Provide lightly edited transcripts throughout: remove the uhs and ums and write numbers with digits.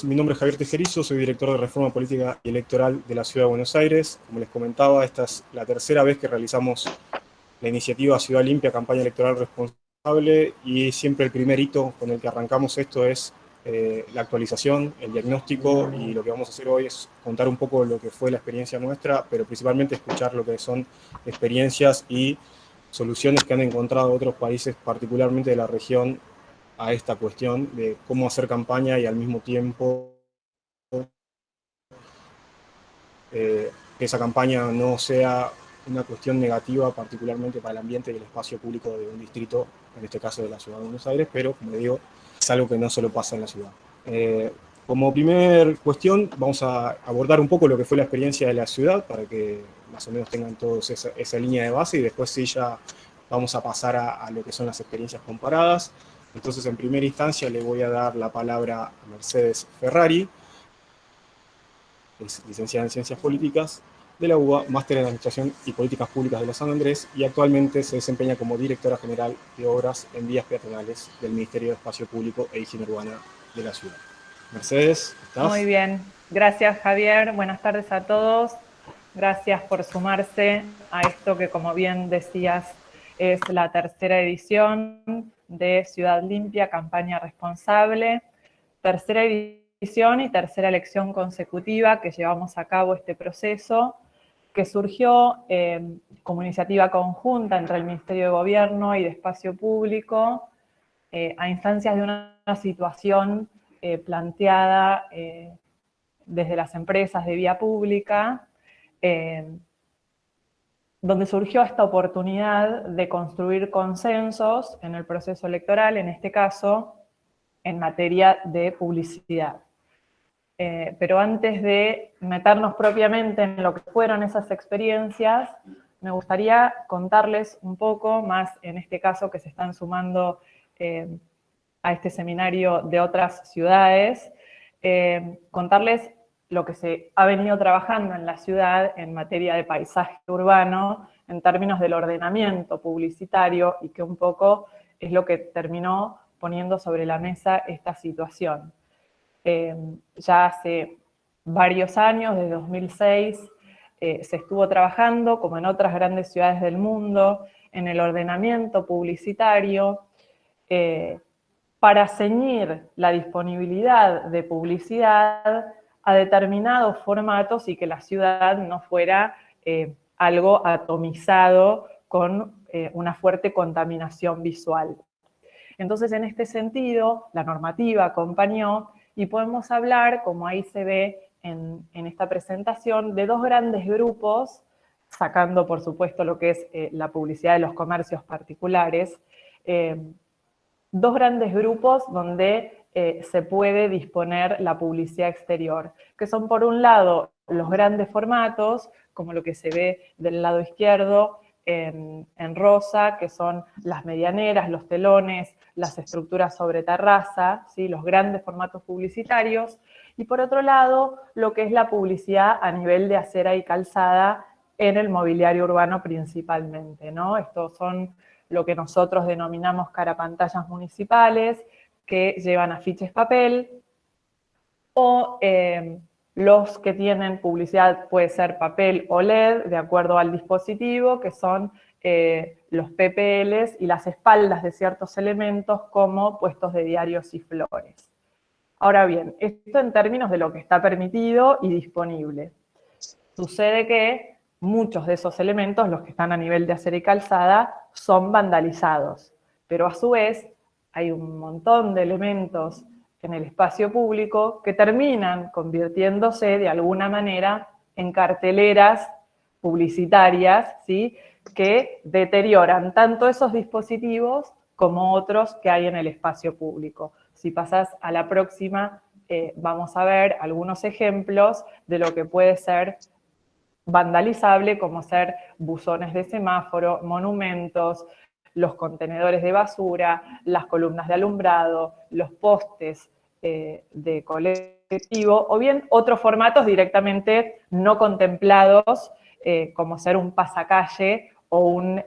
Mi nombre es Javier Tejerizo, soy director de Reforma Política y Electoral de la Ciudad de Buenos Aires. Como les comentaba, esta es la tercera vez que realizamos la iniciativa Ciudad Limpia, campaña electoral responsable, y siempre el primer hito con el que arrancamos esto es la actualización, el diagnóstico, y lo que vamos a hacer hoy es contar un poco lo que fue la experiencia nuestra, pero principalmente escuchar lo que son experiencias y soluciones que han encontrado otros países, particularmente de la región, a esta cuestión de cómo hacer campaña y al mismo tiempo que esa campaña no sea una cuestión negativa, particularmente para el ambiente y el espacio público de un distrito, en este caso de la Ciudad de Buenos Aires, pero como digo, es algo que no solo pasa en la ciudad. Como primer cuestión, vamos a abordar un poco lo que fue la experiencia de la ciudad, para que más o menos tengan todos esa línea de base, y después sí ya vamos a pasar a lo que son las experiencias comparadas. Entonces, en primera instancia, le voy a dar la palabra a Mercedes Ferrari, es licenciada en Ciencias Políticas de la UBA, máster en Administración y Políticas Públicas de la San Andrés, y actualmente se desempeña como directora general de obras en vías peatonales del Ministerio de Espacio Público e Higiene Urbana de la ciudad. Mercedes, Muy ¿estás? bien, gracias Javier, buenas tardes a todos. Gracias por sumarse a esto que, como bien decías, es la tercera edición de Ciudad Limpia, campaña responsable. Tercera edición y tercera elección consecutiva que llevamos a cabo este proceso, que surgió como iniciativa conjunta entre el Ministerio de Gobierno y de Espacio Público, a instancias de una situación planteada desde las empresas de vía pública, donde surgió esta oportunidad de construir consensos en el proceso electoral, en este caso, en materia de publicidad. Pero antes de meternos propiamente en lo que fueron esas experiencias, me gustaría contarles un poco más, en este caso que se están sumando a este seminario de otras ciudades, contarles lo que se ha venido trabajando en la ciudad en materia de paisaje urbano, en términos del ordenamiento publicitario, y que un poco es lo que terminó poniendo sobre la mesa esta situación. Ya hace varios años, desde 2006, se estuvo trabajando, como en otras grandes ciudades del mundo, en el ordenamiento publicitario, para ceñir la disponibilidad de publicidad a determinados formatos y que la ciudad no fuera algo atomizado con una fuerte contaminación visual. Entonces, en este sentido, la normativa acompañó, y podemos hablar, como ahí se ve en esta presentación, de dos grandes grupos, sacando por supuesto lo que es la publicidad de los comercios particulares, dos grandes grupos donde se puede disponer la publicidad exterior, que son por un lado los grandes formatos, como lo que se ve del lado izquierdo en rosa, que son las medianeras, los telones, las estructuras sobre terraza, ¿sí? Los grandes formatos publicitarios, y por otro lado lo que es la publicidad a nivel de acera y calzada en el mobiliario urbano principalmente, ¿no? Estos son lo que nosotros denominamos carapantallas municipales, que llevan afiches papel, o los que tienen publicidad, puede ser papel o LED, de acuerdo al dispositivo, que son los PPLs y las espaldas de ciertos elementos como puestos de diarios y flores. Ahora bien, esto en términos de lo que está permitido y disponible. Sucede que muchos de esos elementos, los que están a nivel de acera y calzada, son vandalizados, pero a su vez hay un montón de elementos en el espacio público que terminan convirtiéndose de alguna manera en carteleras publicitarias, ¿sí? Que deterioran tanto esos dispositivos como otros que hay en el espacio público. Si pasás a la próxima, vamos a ver algunos ejemplos de lo que puede ser vandalizable, como ser buzones de semáforo, monumentos, los contenedores de basura, las columnas de alumbrado, los postes de colectivo, o bien otros formatos directamente no contemplados, como ser un pasacalle o un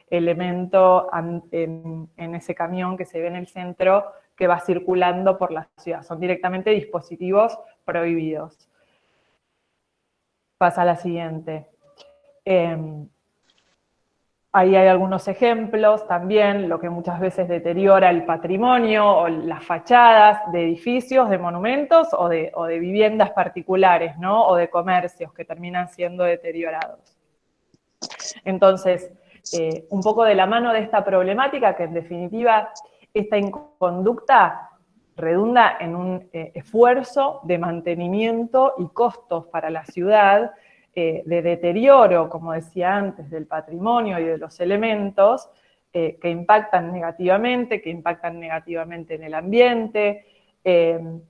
elemento en ese camión que se ve en el centro, que va circulando por la ciudad. Son directamente dispositivos prohibidos. Pasa a la siguiente. Ahí hay algunos ejemplos también, lo que muchas veces deteriora el patrimonio o las fachadas de edificios, de monumentos o de viviendas particulares, ¿no? O de comercios que terminan siendo deteriorados. Entonces, un poco de la mano de esta problemática, que en definitiva esta inconducta redunda en un esfuerzo de mantenimiento y costos para la ciudad, de deterioro, como decía antes, del patrimonio y de los elementos que impactan negativamente en el ambiente, que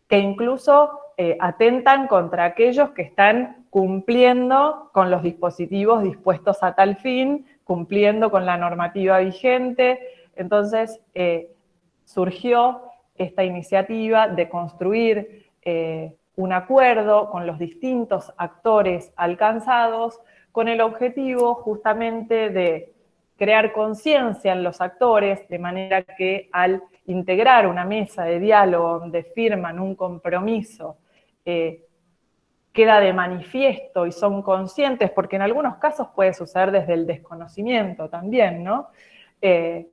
incluso atentan contra aquellos que están cumpliendo con los dispositivos dispuestos a tal fin, cumpliendo con la normativa vigente. Entonces, surgió esta iniciativa de construir un acuerdo con los distintos actores alcanzados, con el objetivo justamente de crear conciencia en los actores, de manera que al integrar una mesa de diálogo donde firman un compromiso, queda de manifiesto y son conscientes, porque en algunos casos puede suceder desde el desconocimiento también, ¿no? De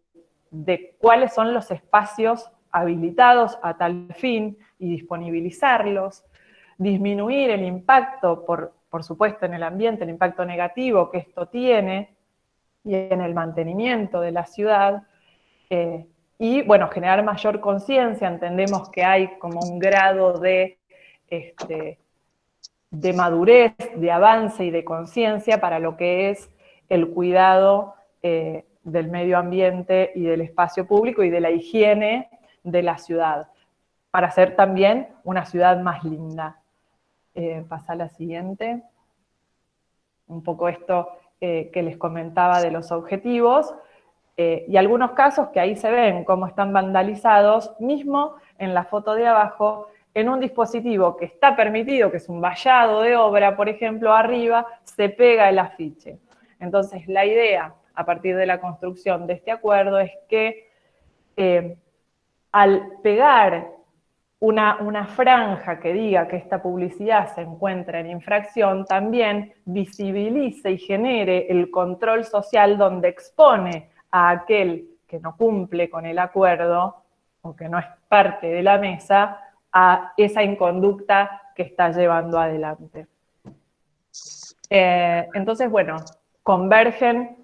cuáles son los espacios habilitados a tal fin y disponibilizarlos, disminuir el impacto, por supuesto, en el ambiente, el impacto negativo que esto tiene, y en el mantenimiento de la ciudad, y bueno, generar mayor conciencia. Entendemos que hay como un grado de madurez, de avance y de conciencia para lo que es el cuidado del medio ambiente y del espacio público y de la higiene de la ciudad, para hacer también una ciudad más linda. Pasa a la siguiente. Un poco esto que les comentaba de los objetivos, y algunos casos que ahí se ven cómo están vandalizados, mismo en la foto de abajo, en un dispositivo que está permitido, que es un vallado de obra, por ejemplo, arriba se pega el afiche. Entonces, la idea, a partir de la construcción de este acuerdo, es que al pegar una franja que diga que esta publicidad se encuentra en infracción, también visibilice y genere el control social donde expone a aquel que no cumple con el acuerdo o que no es parte de la mesa a esa inconducta que está llevando adelante. Entonces, bueno, convergemos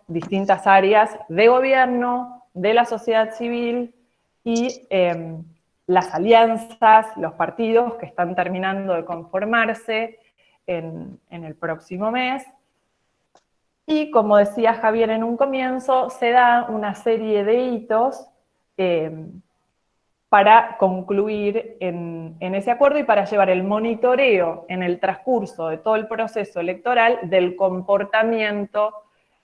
distintas áreas de gobierno, de la sociedad civil y las alianzas, los partidos que están terminando de conformarse en el próximo mes. Y como decía Javier en un comienzo, se da una serie de hitos para concluir en ese acuerdo y para llevar el monitoreo en el transcurso de todo el proceso electoral del comportamiento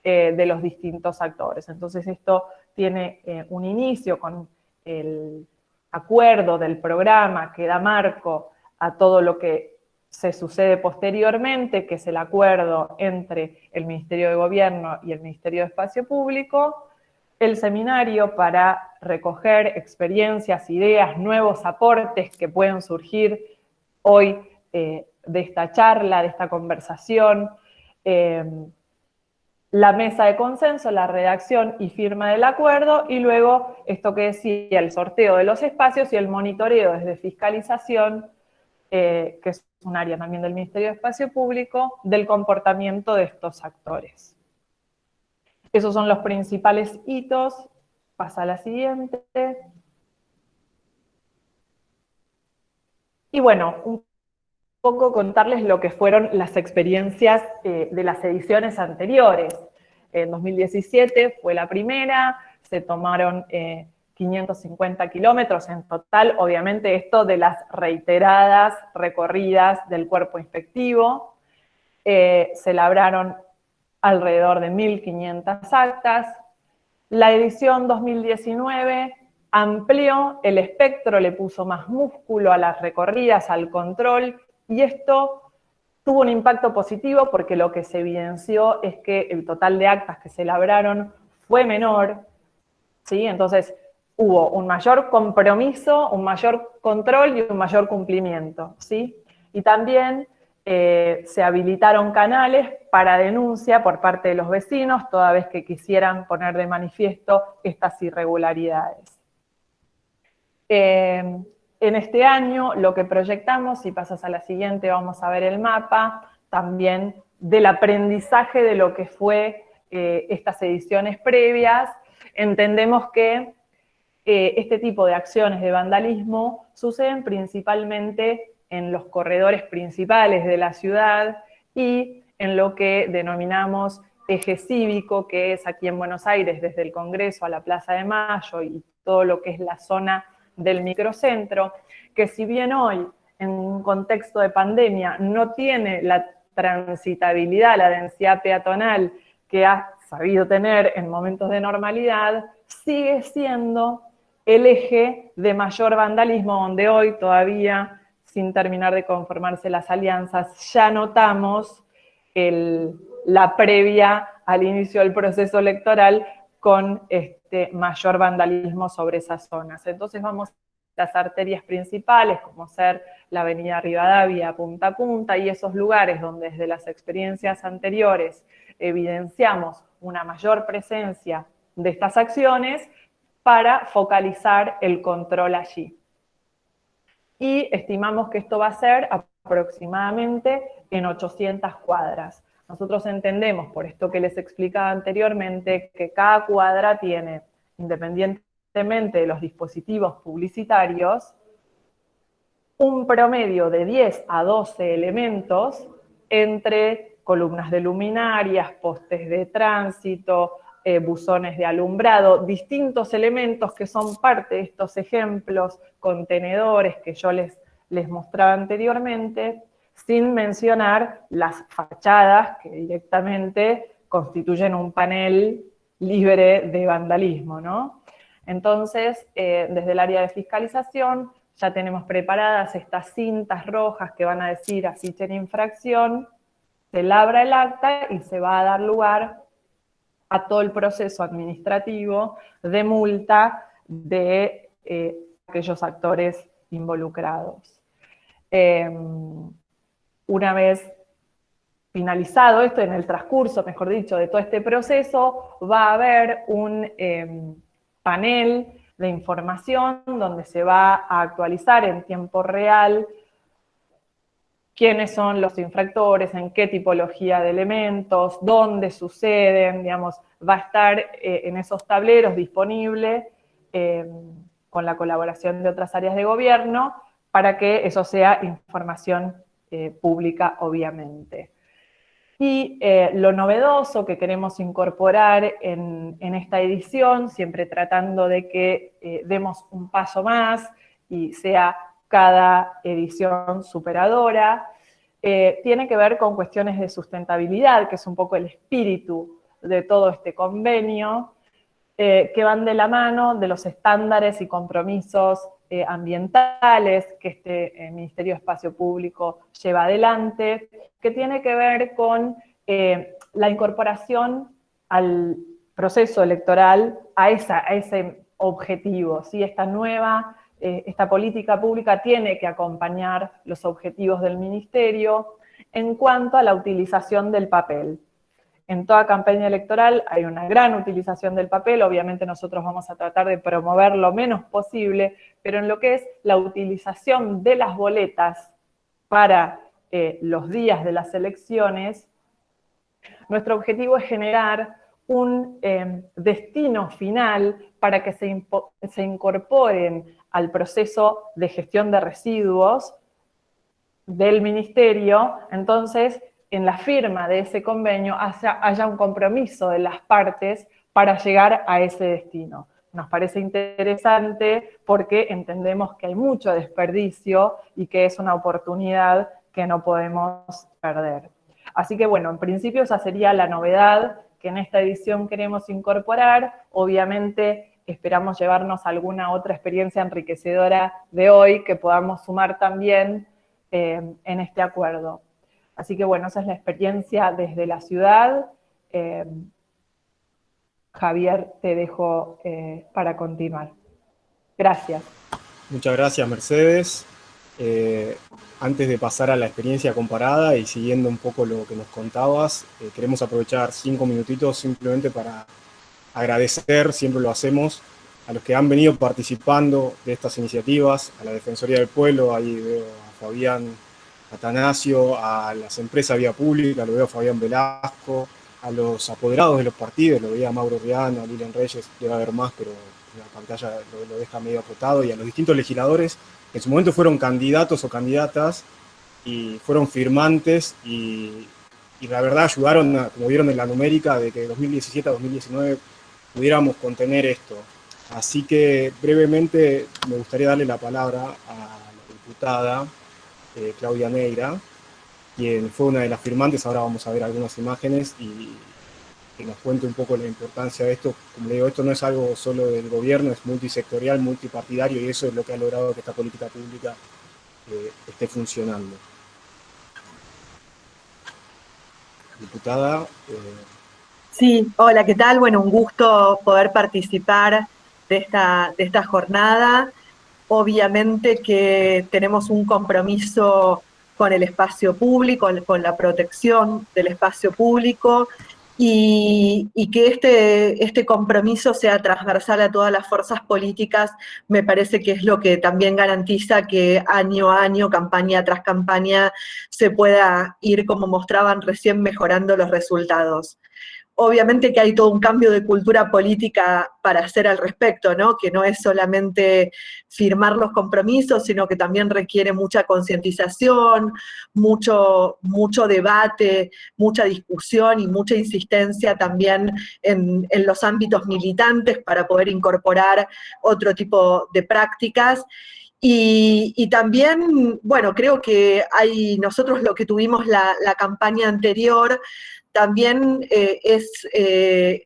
de los distintos actores. Entonces esto tiene un inicio con el acuerdo del programa que da marco a todo lo que se sucede posteriormente, que es el acuerdo entre el Ministerio de Gobierno y el Ministerio de Espacio Público, el seminario para recoger experiencias, ideas, nuevos aportes que pueden surgir hoy de esta charla, de esta conversación, la mesa de consenso, la redacción y firma del acuerdo, y luego esto que decía, el sorteo de los espacios y el monitoreo desde fiscalización, que es un área también del Ministerio de Espacio Público, del comportamiento de estos actores. Esos son los principales hitos. Pasa a la siguiente. Y bueno, un poco contarles lo que fueron las experiencias de las ediciones anteriores. En 2017 fue la primera, se tomaron 550 kilómetros en total, obviamente esto de las reiteradas recorridas del cuerpo inspectivo. Se labraron alrededor de 1.500 actas. La edición 2019 amplió el espectro, le puso más músculo a las recorridas, al control, y esto tuvo un impacto positivo porque lo que se evidenció es que el total de actas que se labraron fue menor, ¿sí? Entonces, hubo un mayor compromiso, un mayor control y un mayor cumplimiento, ¿sí? Y también se habilitaron canales para denuncia por parte de los vecinos, toda vez que quisieran poner de manifiesto estas irregularidades. En este año lo que proyectamos, si pasas a la siguiente vamos a ver el mapa, también del aprendizaje de lo que fue estas ediciones previas. Entendemos que este tipo de acciones de vandalismo suceden principalmente en los corredores principales de la ciudad y en lo que denominamos eje cívico, que es aquí en Buenos Aires, desde el Congreso a la Plaza de Mayo y todo lo que es la zona del microcentro, que si bien hoy, en un contexto de pandemia, no tiene la transitabilidad, la densidad peatonal que ha sabido tener en momentos de normalidad, sigue siendo el eje de mayor vandalismo, donde hoy todavía, sin terminar de conformarse las alianzas, ya notamos la previa al inicio del proceso electoral con este mayor vandalismo sobre esas zonas. Entonces vamos a las arterias principales, como ser la avenida Rivadavia, Punta a Punta, y esos lugares donde desde las experiencias anteriores evidenciamos una mayor presencia de estas acciones para focalizar el control allí. Y estimamos que esto va a ser aproximadamente en 800 cuadras. Nosotros entendemos, por esto que les explicaba anteriormente, que cada cuadra tiene, independientemente de los dispositivos publicitarios, un promedio de 10 a 12 elementos entre columnas de luminarias, postes de tránsito, buzones de alumbrado, distintos elementos que son parte de estos ejemplos, contenedores que yo les mostraba anteriormente, sin mencionar las fachadas que directamente constituyen un panel libre de vandalismo, ¿no? Entonces, desde el área de fiscalización, ya tenemos preparadas estas cintas rojas que van a decir afiche en infracción, se labra el acta y se va a dar lugar a todo el proceso administrativo de multa de aquellos actores involucrados. Una vez finalizado esto, en el transcurso, mejor dicho, de todo este proceso, va a haber un panel de información donde se va a actualizar en tiempo real quiénes son los infractores, en qué tipología de elementos, dónde suceden, digamos, va a estar en esos tableros disponible con la colaboración de otras áreas de gobierno para que eso sea información pública, obviamente. Y lo novedoso que queremos incorporar en esta edición, siempre tratando de que demos un paso más y sea cada edición superadora, tiene que ver con cuestiones de sustentabilidad, que es un poco el espíritu de todo este convenio, que van de la mano de los estándares y compromisos ambientales que este Ministerio de Espacio Público lleva adelante, que tiene que ver con la incorporación al proceso electoral a ese objetivo, ¿sí? Esta política pública tiene que acompañar los objetivos del Ministerio en cuanto a la utilización del papel. En toda campaña electoral hay una gran utilización del papel, obviamente nosotros vamos a tratar de promover lo menos posible, pero en lo que es la utilización de las boletas para los días de las elecciones, nuestro objetivo es generar un destino final para que se incorporen al proceso de gestión de residuos del Ministerio. Entonces, en la firma de ese convenio haya un compromiso de las partes para llegar a ese destino. Nos parece interesante porque entendemos que hay mucho desperdicio y que es una oportunidad que no podemos perder. Así que bueno, en principio esa sería la novedad que en esta edición queremos incorporar. Obviamente esperamos llevarnos alguna otra experiencia enriquecedora de hoy que podamos sumar también en este acuerdo. Así que bueno, esa es la experiencia desde la ciudad. Javier, te dejo para continuar. Gracias. Muchas gracias, Mercedes. Antes de pasar a la experiencia comparada y siguiendo un poco lo que nos contabas, queremos aprovechar 5 minutitos simplemente para agradecer, siempre lo hacemos, a los que han venido participando de estas iniciativas, a la Defensoría del Pueblo, ahí veo a Fabián Atanasio, a las empresas Vía Pública, lo veo a Fabián Velasco, a los apoderados de los partidos, lo veía a Mauro Riano, a Lilian Reyes, debe haber más, pero la pantalla lo deja medio acotado, y a los distintos legisladores que en su momento fueron candidatos o candidatas y fueron firmantes y la verdad ayudaron, como vieron en la numérica, de que de 2017 a 2019 pudiéramos contener esto. Así que brevemente me gustaría darle la palabra a la diputada Claudia Neira, quien fue una de las firmantes. Ahora vamos a ver algunas imágenes y que nos cuente un poco la importancia de esto. Como le digo, esto no es algo solo del gobierno, es multisectorial, multipartidario, y eso es lo que ha logrado que esta política pública esté funcionando. Diputada. Sí, hola, ¿qué tal? Bueno, un gusto poder participar de esta jornada. Obviamente que tenemos un compromiso con el espacio público, con la protección del espacio público, y que este compromiso sea transversal a todas las fuerzas políticas, me parece que es lo que también garantiza que año a año, campaña tras campaña, se pueda ir, como mostraban recién, mejorando los resultados. Obviamente que hay todo un cambio de cultura política para hacer al respecto, ¿no? Que no es solamente firmar los compromisos, sino que también requiere mucha concientización, mucho debate, mucha discusión y mucha insistencia también en los ámbitos militantes para poder incorporar otro tipo de prácticas. Y también, bueno, creo que nosotros lo que tuvimos la campaña anterior también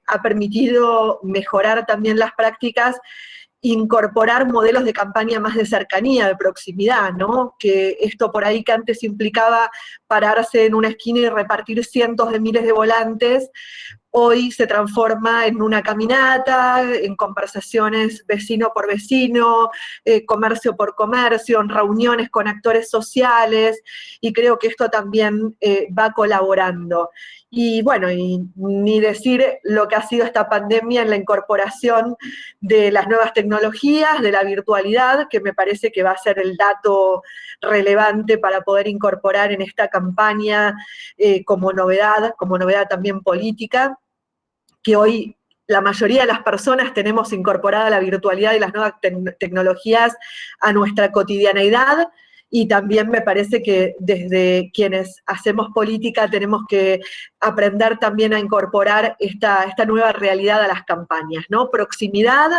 ha permitido mejorar también las prácticas, incorporar modelos de campaña más de cercanía, de proximidad, ¿no? Que esto por ahí que antes implicaba pararse en una esquina y repartir cientos de miles de volantes, hoy se transforma en una caminata, en conversaciones vecino por vecino, comercio por comercio, en reuniones con actores sociales, y creo que esto también va colaborando. Y bueno, y ni decir lo que ha sido esta pandemia en la incorporación de las nuevas tecnologías, de la virtualidad, que me parece que va a ser el dato relevante para poder incorporar en esta campaña como novedad también política, que hoy la mayoría de las personas tenemos incorporada la virtualidad y las nuevas tecnologías a nuestra cotidianeidad, y también me parece que desde quienes hacemos política tenemos que aprender también a incorporar esta nueva realidad a las campañas, ¿no? Proximidad,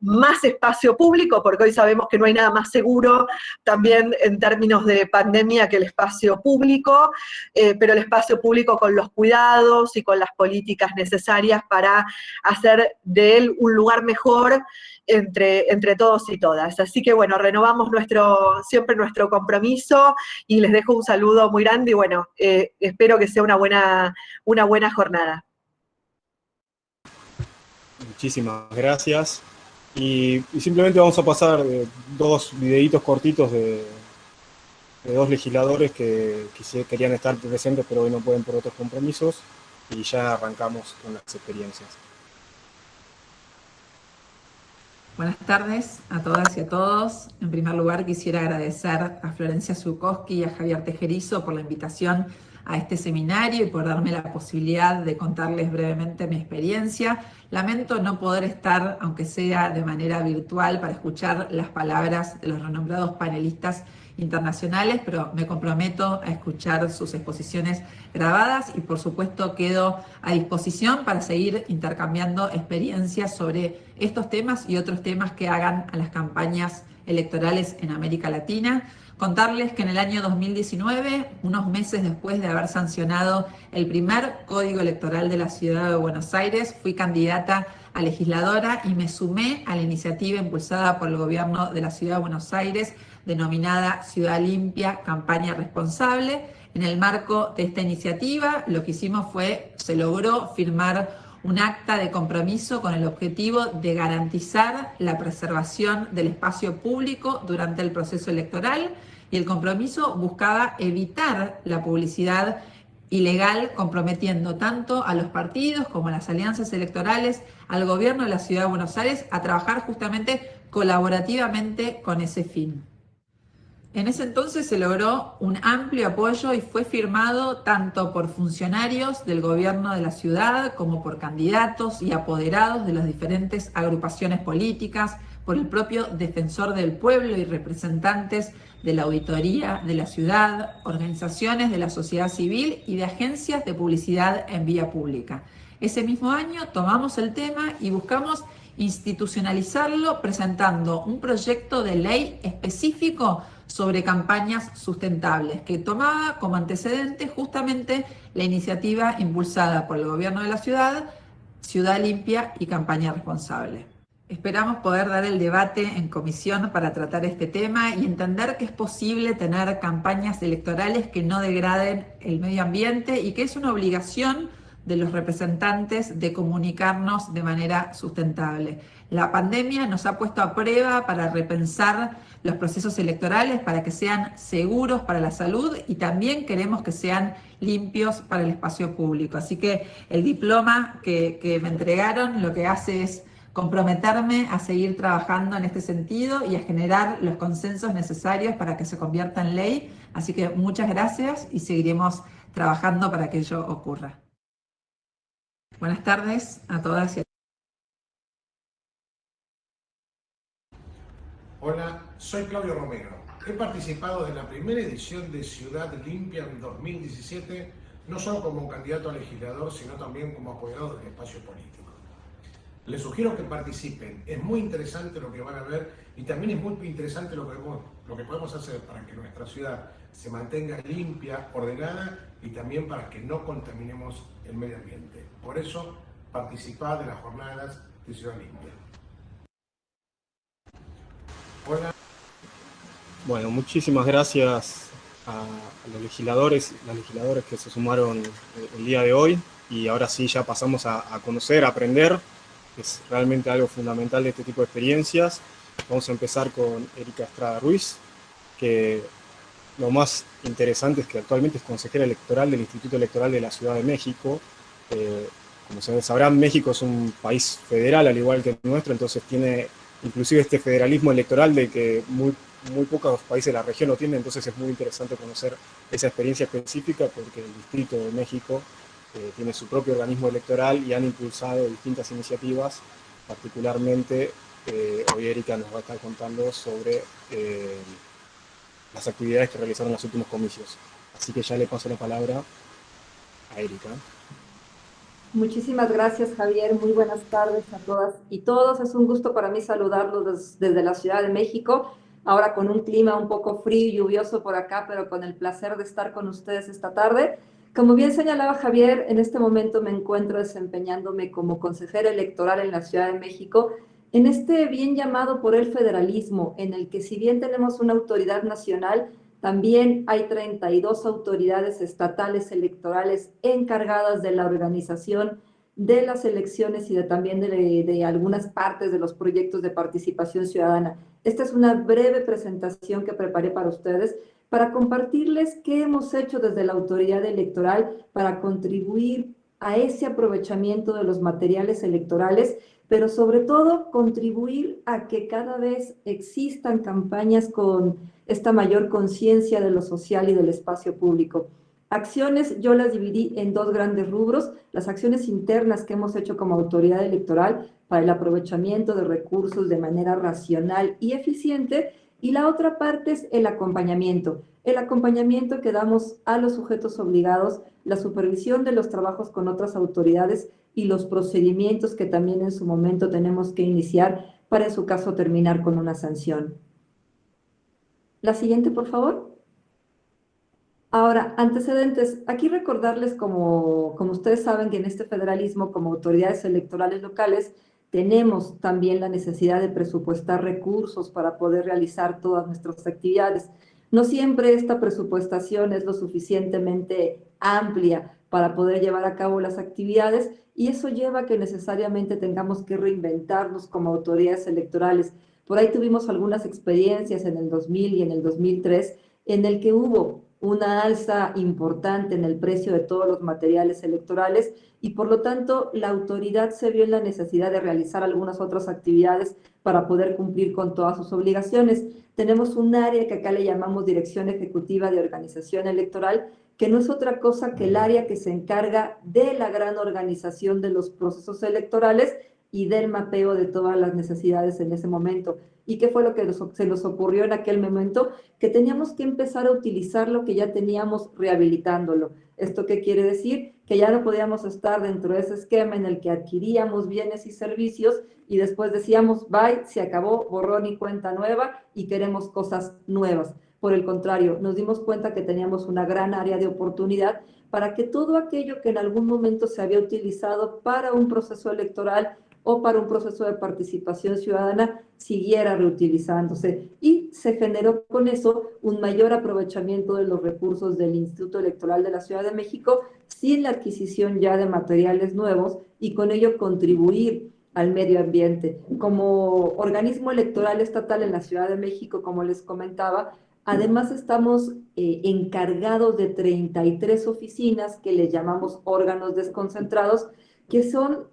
más espacio público, porque hoy sabemos que no hay nada más seguro también en términos de pandemia que el espacio público, pero el espacio público con los cuidados y con las políticas necesarias para hacer de él un lugar mejor entre todos y todas. Así que bueno, renovamos siempre nuestro compromiso y les dejo un saludo muy grande y bueno, espero que sea una buena jornada. Muchísimas gracias. Y simplemente vamos a pasar dos videitos cortitos de dos legisladores que querían estar presentes, pero hoy no pueden por otros compromisos, y ya arrancamos con las experiencias. Buenas tardes a todas y a todos. En primer lugar, quisiera agradecer a Florencia Zukoski y a Javier Tejerizo por la invitación a este seminario y por darme la posibilidad de contarles brevemente mi experiencia. Lamento no poder estar, aunque sea de manera virtual, para escuchar las palabras de los renombrados panelistas internacionales, pero me comprometo a escuchar sus exposiciones grabadas y por supuesto quedo a disposición para seguir intercambiando experiencias sobre estos temas y otros temas que hagan a las campañas electorales en América Latina. Contarles que en el año 2019, unos meses después de haber sancionado el primer Código Electoral de la Ciudad de Buenos Aires, fui candidata a legisladora y me sumé a la iniciativa impulsada por el gobierno de la Ciudad de Buenos Aires, denominada Ciudad Limpia, Campaña Responsable. En el marco de esta iniciativa, lo que hicimos se logró firmar un acta de compromiso con el objetivo de garantizar la preservación del espacio público durante el proceso electoral, y el compromiso buscaba evitar la publicidad ilegal, comprometiendo tanto a los partidos como a las alianzas electorales, al gobierno de la Ciudad de Buenos Aires, a trabajar justamente colaborativamente con ese fin. En ese entonces se logró un amplio apoyo y fue firmado tanto por funcionarios del gobierno de la ciudad como por candidatos y apoderados de las diferentes agrupaciones políticas, por el propio defensor del pueblo y representantes de la auditoría de la ciudad, organizaciones de la sociedad civil y de agencias de publicidad en vía pública. Ese mismo año tomamos el tema y buscamos institucionalizarlo presentando un proyecto de ley específico sobre campañas sustentables, que tomaba como antecedente justamente la iniciativa impulsada por el gobierno de la ciudad, Ciudad Limpia y Campaña Responsable. Esperamos poder dar el debate en comisión para tratar este tema y entender que es posible tener campañas electorales que no degraden el medio ambiente y que es una obligación de los representantes de comunicarnos de manera sustentable. La pandemia nos ha puesto a prueba para repensar los procesos electorales para que sean seguros para la salud y también queremos que sean limpios para el espacio público. Así que el diploma que me entregaron lo que hace es comprometerme a seguir trabajando en este sentido y a generar los consensos necesarios para que se convierta en ley. Así que muchas gracias y seguiremos trabajando para que ello ocurra. Buenas tardes a todas y a todos. Hola, soy Claudio Romero. He participado de la primera edición de Ciudad Limpia en 2017, no solo como candidato a legislador, sino también como apoderado del espacio político. Les sugiero que participen, es muy interesante lo que van a ver y también es muy interesante lo que podemos hacer para que nuestra ciudad se mantenga limpia, ordenada y también para que no contaminemos el medio ambiente. Por eso, participad de las jornadas de Ciudad Limpia. Hola. Bueno, muchísimas gracias a los legisladores y las legisladoras que se sumaron el día de hoy, y ahora sí ya pasamos a conocer, a aprender, que es realmente algo fundamental de este tipo de experiencias. Vamos a empezar con Erika Estrada Ruiz, que lo más interesante es que actualmente es consejera electoral del Instituto Electoral de la Ciudad de México. Como sabrán, México es un país federal, al igual que el nuestro, entonces tiene inclusive este federalismo electoral de que muy pocos países de la región lo tienen, entonces es muy interesante conocer esa experiencia específica porque el Distrito de México tiene su propio organismo electoral y han impulsado distintas iniciativas, particularmente hoy Erika nos va a estar contando sobre las actividades que realizaron en los últimos comicios. Así que ya le paso la palabra a Erika. Muchísimas gracias, Javier. Muy buenas tardes a todas y todos. Es un gusto para mí saludarlos desde la Ciudad de México, ahora con un clima un poco frío y lluvioso por acá, pero con el placer de estar con ustedes esta tarde. Como bien señalaba Javier, en este momento me encuentro desempeñándome como consejera electoral en la Ciudad de México, en este bien llamado por el federalismo, en el que si bien tenemos una autoridad nacional, también hay 32 autoridades estatales electorales encargadas de la organización de las elecciones y también de algunas partes de los proyectos de participación ciudadana. Esta es una breve presentación que preparé para ustedes para compartirles qué hemos hecho desde la autoridad electoral para contribuir a ese aprovechamiento de los materiales electorales, pero sobre todo contribuir a que cada vez existan campañas con esta mayor conciencia de lo social y del espacio público. Acciones yo las dividí en dos grandes rubros: las acciones internas que hemos hecho como autoridad electoral para el aprovechamiento de recursos de manera racional y eficiente, y la otra parte es el acompañamiento que damos a los sujetos obligados, la supervisión de los trabajos con otras autoridades y los procedimientos que también en su momento tenemos que iniciar para en su caso terminar con una sanción. La siguiente, por favor. Ahora, antecedentes. Aquí recordarles, como ustedes saben, que en este federalismo, como autoridades electorales locales, tenemos también la necesidad de presupuestar recursos para poder realizar todas nuestras actividades. No siempre esta presupuestación es lo suficientemente amplia para poder llevar a cabo las actividades, y eso lleva a que necesariamente tengamos que reinventarnos como autoridades electorales. Por ahí tuvimos algunas experiencias en el 2000 y en el 2003 en el que hubo una alza importante en el precio de todos los materiales electorales, y por lo tanto la autoridad se vio en la necesidad de realizar algunas otras actividades para poder cumplir con todas sus obligaciones. Tenemos un área que acá le llamamos Dirección Ejecutiva de Organización Electoral, que no es otra cosa que el área que se encarga de la gran organización de los procesos electorales y del mapeo de todas las necesidades en ese momento. ¿Y qué fue lo que se nos ocurrió en aquel momento? Que teníamos que empezar a utilizar lo que ya teníamos, rehabilitándolo. ¿Esto qué quiere decir? Que ya no podíamos estar dentro de ese esquema en el que adquiríamos bienes y servicios y después decíamos, bye, se acabó, borrón y cuenta nueva, y queremos cosas nuevas. Por el contrario, nos dimos cuenta que teníamos una gran área de oportunidad para que todo aquello que en algún momento se había utilizado para un proceso electoral o para un proceso de participación ciudadana siguiera reutilizándose, y se generó con eso un mayor aprovechamiento de los recursos del Instituto Electoral de la Ciudad de México sin la adquisición ya de materiales nuevos, y con ello contribuir al medio ambiente. Como organismo electoral estatal en la Ciudad de México, como les comentaba, además estamos encargados de 33 oficinas que les llamamos órganos desconcentrados, que son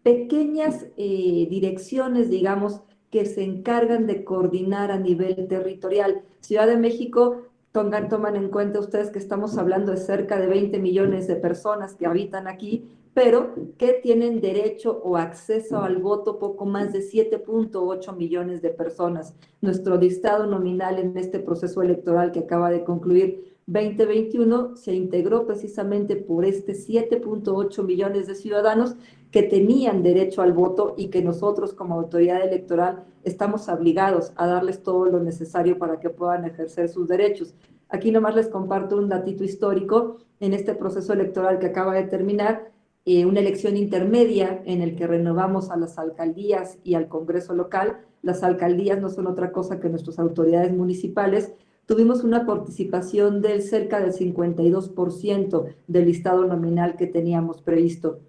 pequeñas direcciones, digamos, que se encargan de coordinar a nivel territorial. Ciudad de México, toman en cuenta ustedes que estamos hablando de cerca de 20 millones de personas que habitan aquí, pero que tienen derecho o acceso al voto poco más de 7.8 millones de personas. Nuestro listado nominal en este proceso electoral que acaba de concluir 2021 se integró precisamente por este 7.8 millones de ciudadanos que tenían derecho al voto y que nosotros como autoridad electoral estamos obligados a darles todo lo necesario para que puedan ejercer sus derechos. Aquí nomás les comparto un datito histórico. En este proceso electoral que acaba de terminar, una elección intermedia en el que renovamos a las alcaldías y al Congreso local. Las alcaldías no son otra cosa que nuestras autoridades municipales. Tuvimos una participación del cerca del 52% del listado nominal que teníamos previsto.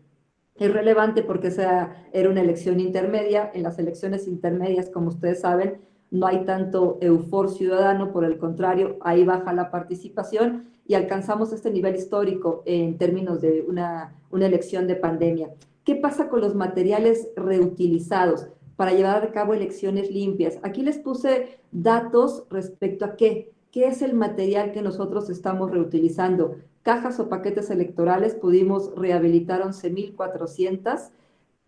Es relevante porque era una elección intermedia. En las elecciones intermedias, como ustedes saben, no hay tanto eufor ciudadano, por el contrario, ahí baja la participación y alcanzamos este nivel histórico en términos de una elección de pandemia. ¿Qué pasa con los materiales reutilizados para llevar a cabo elecciones limpias? Aquí les puse datos respecto a qué es el material que nosotros estamos reutilizando. Cajas o paquetes electorales pudimos rehabilitar 11.400.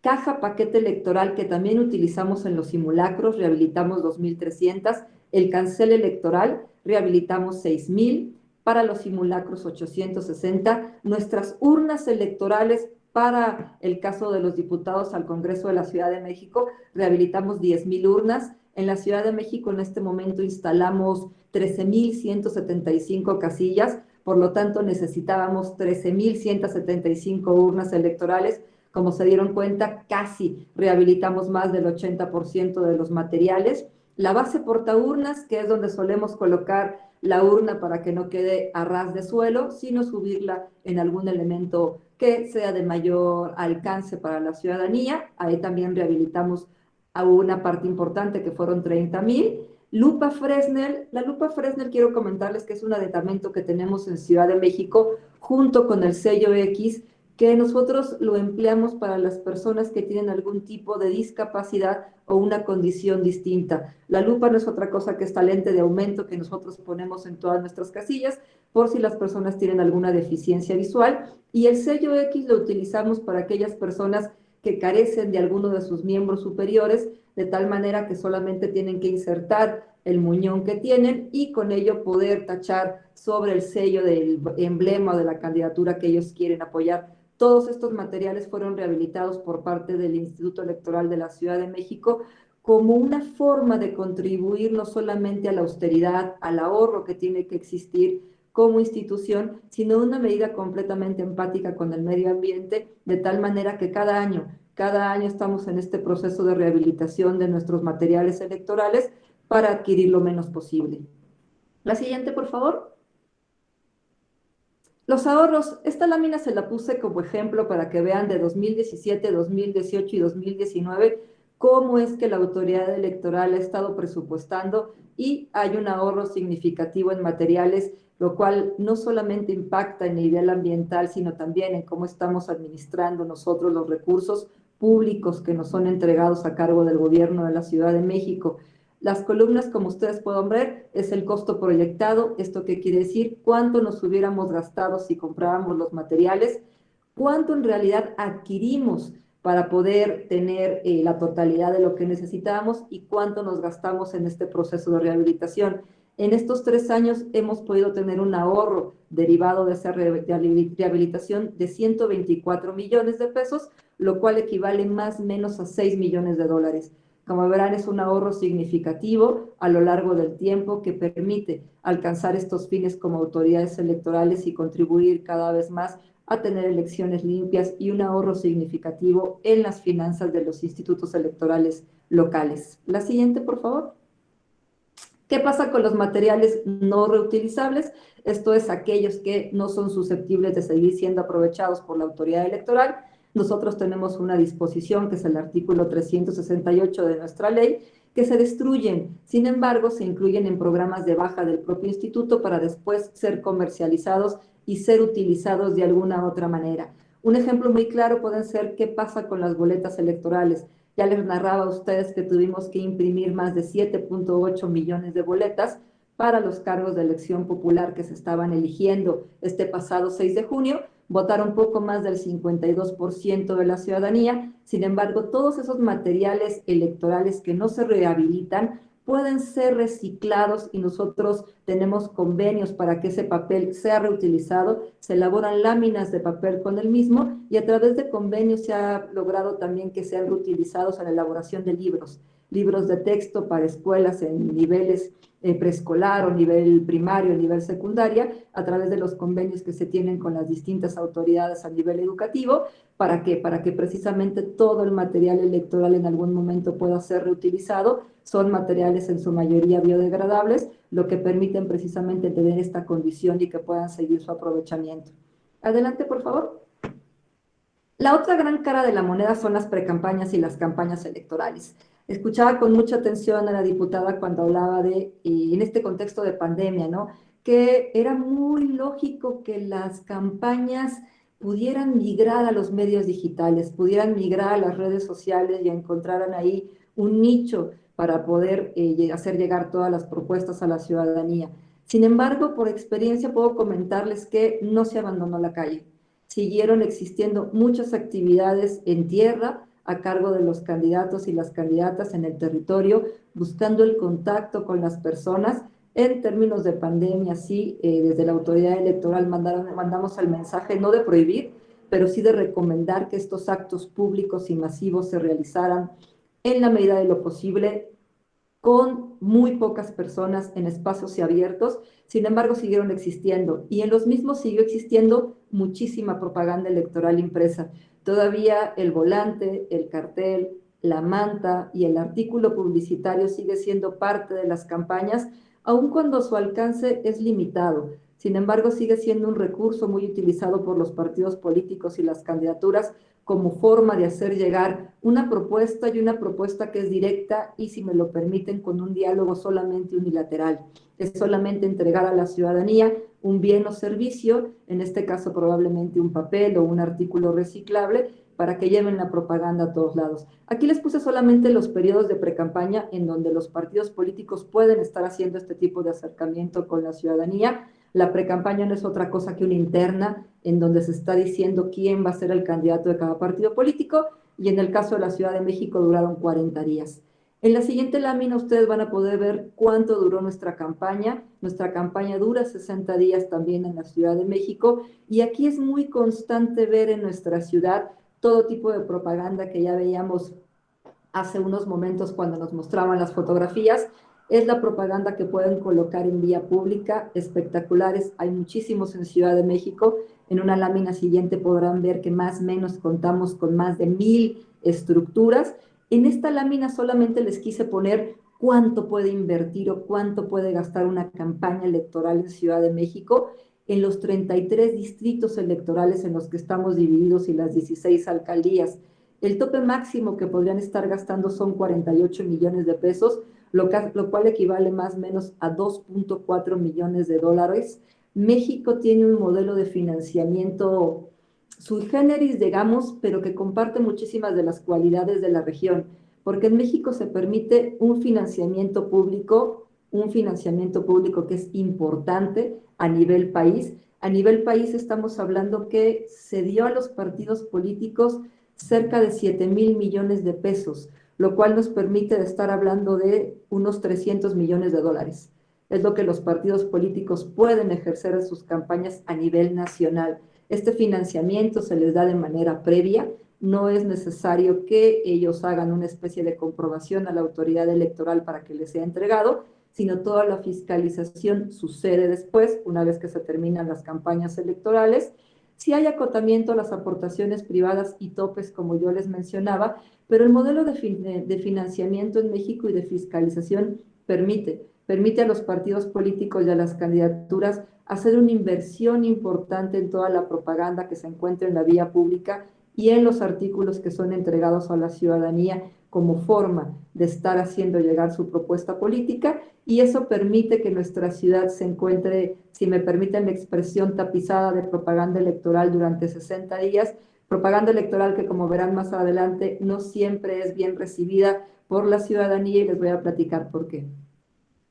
Caja paquete electoral que también utilizamos en los simulacros, rehabilitamos 2.300. El cancel electoral, rehabilitamos 6.000. Para los simulacros 860. Nuestras urnas electorales para el caso de los diputados al Congreso de la Ciudad de México, rehabilitamos 10.000 urnas. En la Ciudad de México en este momento instalamos 13.175 casillas, por lo tanto necesitábamos 13.175 urnas electorales. Como se dieron cuenta, casi rehabilitamos más del 80% de los materiales. La base portaurnas, que es donde solemos colocar la urna para que no quede a ras de suelo, sino subirla en algún elemento que sea de mayor alcance para la ciudadanía. Ahí también rehabilitamos a una parte importante que fueron 30.000. Lupa Fresnel. La lupa Fresnel, quiero comentarles que es un aditamento que tenemos en Ciudad de México junto con el sello X, que nosotros lo empleamos para las personas que tienen algún tipo de discapacidad o una condición distinta. La lupa no es otra cosa que esta lente de aumento que nosotros ponemos en todas nuestras casillas por si las personas tienen alguna deficiencia visual, y el sello X lo utilizamos para aquellas personas que carecen de alguno de sus miembros superiores, de tal manera que solamente tienen que insertar el muñón que tienen y con ello poder tachar sobre el sello del emblema de la candidatura que ellos quieren apoyar. Todos estos materiales fueron rehabilitados por parte del Instituto Electoral de la Ciudad de México como una forma de contribuir no solamente a la austeridad, al ahorro que tiene que existir como institución, sino una medida completamente empática con el medio ambiente, de tal manera que cada año estamos en este proceso de rehabilitación de nuestros materiales electorales para adquirir lo menos posible. La siguiente, por favor. Los ahorros, esta lámina se la puse como ejemplo para que vean de 2017, 2018 y 2019 cómo es que la autoridad electoral ha estado presupuestando y hay un ahorro significativo en materiales, lo cual no solamente impacta en nivel ambiental, sino también en cómo estamos administrando nosotros los recursos públicos que nos son entregados a cargo del gobierno de la Ciudad de México. Las columnas, como ustedes pueden ver, es el costo proyectado. ¿Esto qué quiere decir? ¿Cuánto nos hubiéramos gastado si compráramos los materiales? ¿Cuánto en realidad adquirimos para poder tener la totalidad de lo que necesitábamos? ¿Y cuánto nos gastamos en este proceso de rehabilitación? En estos 3 años hemos podido tener un ahorro derivado de esa rehabilitación de 124 millones de pesos, lo cual equivale más o menos a 6 millones de dólares. Como verán, es un ahorro significativo a lo largo del tiempo que permite alcanzar estos fines como autoridades electorales y contribuir cada vez más a tener elecciones limpias y un ahorro significativo en las finanzas de los institutos electorales locales. La siguiente, por favor. ¿Qué pasa con los materiales no reutilizables? Esto es aquellos que no son susceptibles de seguir siendo aprovechados por la autoridad electoral. Nosotros tenemos una disposición, que es el artículo 368 de nuestra ley, que se destruyen. Sin embargo, se incluyen en programas de baja del propio instituto para después ser comercializados y ser utilizados de alguna otra manera. Un ejemplo muy claro puede ser qué pasa con las boletas electorales. Ya les narraba a ustedes que tuvimos que imprimir más de 7.8 millones de boletas para los cargos de elección popular que se estaban eligiendo este pasado 6 de junio. Votaron poco más del 52% de la ciudadanía. Sin embargo, todos esos materiales electorales que no se rehabilitan pueden ser reciclados y nosotros tenemos convenios para que ese papel sea reutilizado. Se elaboran láminas de papel con el mismo y a través de convenios se ha logrado también que sean reutilizados en la elaboración de libros de texto para escuelas en niveles preescolar o nivel primario, nivel secundaria, a través de los convenios que se tienen con las distintas autoridades a nivel educativo. ¿Para qué? Para que precisamente todo el material electoral en algún momento pueda ser reutilizado. Son materiales en su mayoría biodegradables, lo que permiten precisamente tener esta condición y que puedan seguir su aprovechamiento. Adelante, por favor. La otra gran cara de la moneda son las precampañas y las campañas electorales. Escuchaba con mucha atención a la diputada cuando hablaba de, en este contexto de pandemia, ¿no? Que era muy lógico que las campañas pudieran migrar a los medios digitales, pudieran migrar a las redes sociales y encontraran ahí un nicho para poder hacer llegar todas las propuestas a la ciudadanía. Sin embargo, por experiencia puedo comentarles que no se abandonó la calle. Siguieron existiendo muchas actividades en tierra a cargo de los candidatos y las candidatas en el territorio, buscando el contacto con las personas. En términos de pandemia, sí, desde la autoridad electoral mandamos el mensaje no de prohibir, pero sí de recomendar que estos actos públicos y masivos se realizaran en la medida de lo posible, con muy pocas personas en espacios abiertos. Sin embargo, siguieron existiendo y en los mismos siguió existiendo muchísima propaganda electoral impresa. Todavía el volante, el cartel, la manta y el artículo publicitario sigue siendo parte de las campañas, aun cuando su alcance es limitado. Sin embargo, sigue siendo un recurso muy utilizado por los partidos políticos y las candidaturas como forma de hacer llegar una propuesta y una propuesta que es directa y, si me lo permiten, con un diálogo solamente unilateral. Es solamente entregar a la ciudadanía un bien o servicio, en este caso probablemente un papel o un artículo reciclable, para que lleven la propaganda a todos lados. Aquí les puse solamente los periodos de precampaña en donde los partidos políticos pueden estar haciendo este tipo de acercamiento con la ciudadanía. La precampaña no es otra cosa que una interna en donde se está diciendo quién va a ser el candidato de cada partido político, y en el caso de la Ciudad de México duraron 40 días. En la siguiente lámina ustedes van a poder ver cuánto duró nuestra campaña. Nuestra campaña dura 60 días también en la Ciudad de México, y aquí es muy constante ver en nuestra ciudad todo tipo de propaganda que ya veíamos hace unos momentos cuando nos mostraban las fotografías. Es la propaganda que pueden colocar en vía pública, espectaculares, hay muchísimos en Ciudad de México. En una lámina siguiente podrán ver que más o menos contamos con más de 1000 estructuras. En esta lámina solamente les quise poner cuánto puede invertir o cuánto puede gastar una campaña electoral en Ciudad de México, en los 33 distritos electorales en los que estamos divididos y las 16 alcaldías. El tope máximo que podrían estar gastando son 48 millones de pesos, lo cual equivale más o menos a 2.4 millones de dólares. México tiene un modelo de financiamiento sui generis, digamos, pero que comparte muchísimas de las cualidades de la región, porque en México se permite un financiamiento público que es importante a nivel país. A nivel país estamos hablando que se dio a los partidos políticos cerca de 7,000 millones de pesos, lo cual nos permite estar hablando de unos 300 millones de dólares. Es lo que los partidos políticos pueden ejercer en sus campañas a nivel nacional. Este financiamiento se les da de manera previa, no es necesario que ellos hagan una especie de comprobación a la autoridad electoral para que les sea entregado, sino toda la fiscalización sucede después, una vez que se terminan las campañas electorales. Sí hay acotamiento a las aportaciones privadas y topes, como yo les mencionaba, pero el modelo de financiamiento en México y de fiscalización permite a los partidos políticos y a las candidaturas hacer una inversión importante en toda la propaganda que se encuentra en la vía pública y en los artículos que son entregados a la ciudadanía como forma de estar haciendo llegar su propuesta política, y eso permite que nuestra ciudad se encuentre, si me permiten la expresión, tapizada de propaganda electoral durante 60 días, propaganda electoral que, como verán más adelante, no siempre es bien recibida por la ciudadanía, y les voy a platicar por qué.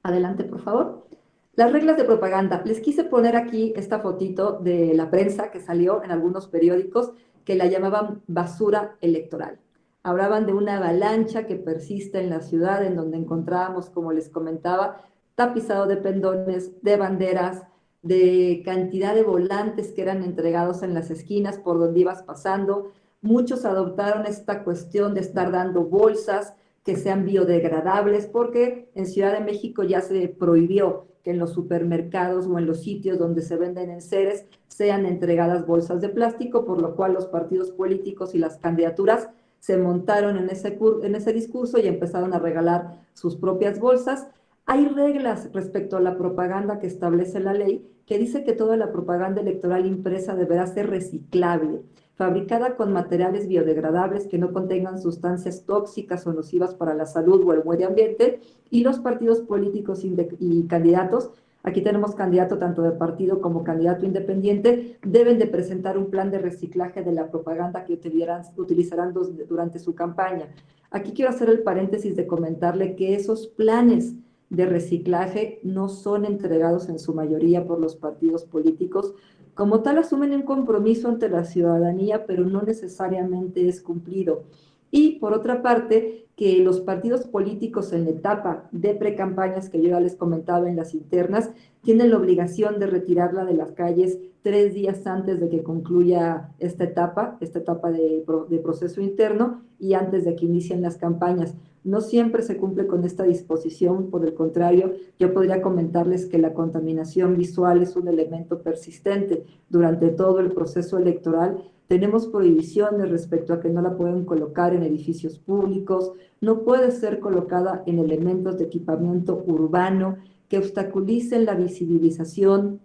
Adelante, por favor. Las reglas de propaganda. Les quise poner aquí esta fotito de la prensa que salió en algunos periódicos que la llamaban basura electoral. Hablaban de una avalancha que persiste en la ciudad, en donde encontrábamos, como les comentaba, tapizado de pendones, de banderas, de cantidad de volantes que eran entregados en las esquinas por donde ibas pasando. Muchos adoptaron esta cuestión de estar dando bolsas que sean biodegradables, porque en Ciudad de México ya se prohibió que en los supermercados o en los sitios donde se venden enseres sean entregadas bolsas de plástico, por lo cual los partidos políticos y las candidaturas se montaron en ese discurso y empezaron a regalar sus propias bolsas. Hay reglas respecto a la propaganda que establece la ley, que dice que toda la propaganda electoral impresa deberá ser reciclable, fabricada con materiales biodegradables que no contengan sustancias tóxicas o nocivas para la salud o el medio ambiente, y los partidos políticos y candidatos, aquí tenemos candidato tanto de partido como candidato independiente, deben de presentar un plan de reciclaje de la propaganda que utilizarán durante su campaña. Aquí quiero hacer el paréntesis de comentarle que esos planes de reciclaje no son entregados en su mayoría por los partidos políticos. Como tal, asumen un compromiso ante la ciudadanía, pero no necesariamente es cumplido. Y por otra parte, que los partidos políticos en la etapa de precampañas que yo ya les comentaba en las internas, tienen la obligación de retirarla de las calles 3 días antes de que concluya esta etapa de proceso interno y antes de que inicien las campañas. No siempre se cumple con esta disposición, por el contrario, yo podría comentarles que la contaminación visual es un elemento persistente durante todo el proceso electoral. Tenemos prohibiciones respecto a que no la pueden colocar en edificios públicos, no puede ser colocada en elementos de equipamiento urbano que obstaculicen la visibilización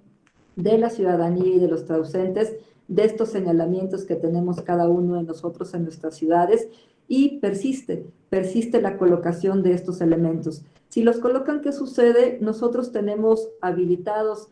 de la ciudadanía y de los transeúntes de estos señalamientos que tenemos cada uno de nosotros en nuestras ciudades, y persiste la colocación de estos elementos. Si los colocan, ¿qué sucede? Nosotros tenemos habilitados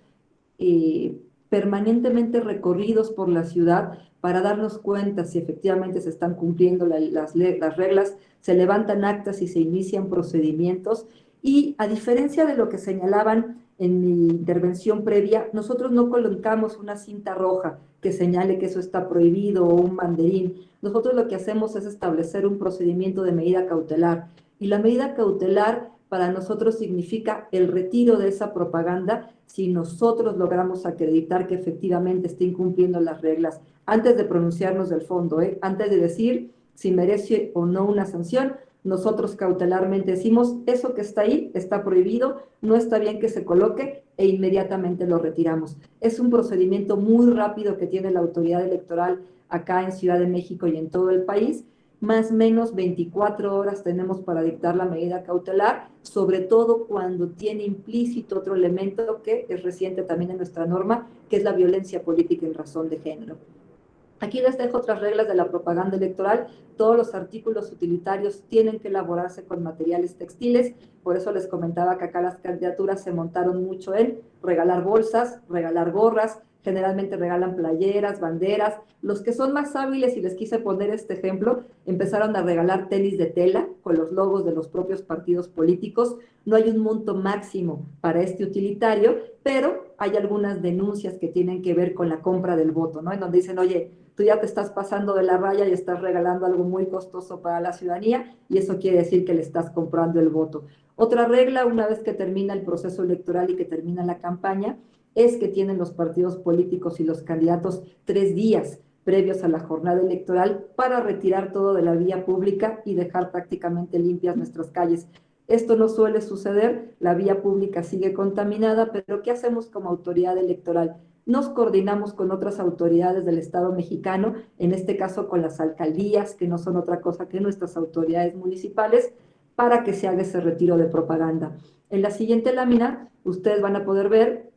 permanentemente recorridos por la ciudad para darnos cuenta si efectivamente se están cumpliendo las reglas, se levantan actas y se inician procedimientos. Y a diferencia de lo que señalaban en mi intervención previa, nosotros no colocamos una cinta roja que señale que eso está prohibido o un banderín. Nosotros lo que hacemos es establecer un procedimiento de medida cautelar, y la medida cautelar para nosotros significa el retiro de esa propaganda si nosotros logramos acreditar que efectivamente está incumpliendo las reglas, antes de pronunciarnos del fondo, antes de decir si merece o no una sanción. Nosotros cautelarmente decimos, eso que está ahí está prohibido, no está bien que se coloque, e inmediatamente lo retiramos. Es un procedimiento muy rápido que tiene la autoridad electoral acá en Ciudad de México y en todo el país. más o menos 24 horas tenemos para dictar la medida cautelar, sobre todo cuando tiene implícito otro elemento que es reciente también en nuestra norma, que es la violencia política en razón de género. Aquí les dejo otras reglas de la propaganda electoral. Todos los artículos utilitarios tienen que elaborarse con materiales textiles, por eso les comentaba que acá las candidaturas se montaron mucho en regalar bolsas, regalar gorras, generalmente regalan playeras, banderas. Los que son más hábiles, y les quise poner este ejemplo, empezaron a regalar tenis de tela con los logos de los propios partidos políticos. No hay un monto máximo para este utilitario, pero hay algunas denuncias que tienen que ver con la compra del voto, ¿no? En donde dicen, oye, tú ya te estás pasando de la raya y estás regalando algo muy costoso para la ciudadanía, y eso quiere decir que le estás comprando el voto. Otra regla, una vez que termina el proceso electoral y que termina la campaña, es que tienen los partidos políticos y los candidatos 3 días previos a la jornada electoral para retirar todo de la vía pública y dejar prácticamente limpias nuestras calles. Esto no suele suceder, la vía pública sigue contaminada, pero ¿qué hacemos como autoridad electoral? Nos coordinamos con otras autoridades del Estado mexicano, en este caso con las alcaldías, que no son otra cosa que nuestras autoridades municipales, para que se haga ese retiro de propaganda. En la siguiente lámina, ustedes van a poder ver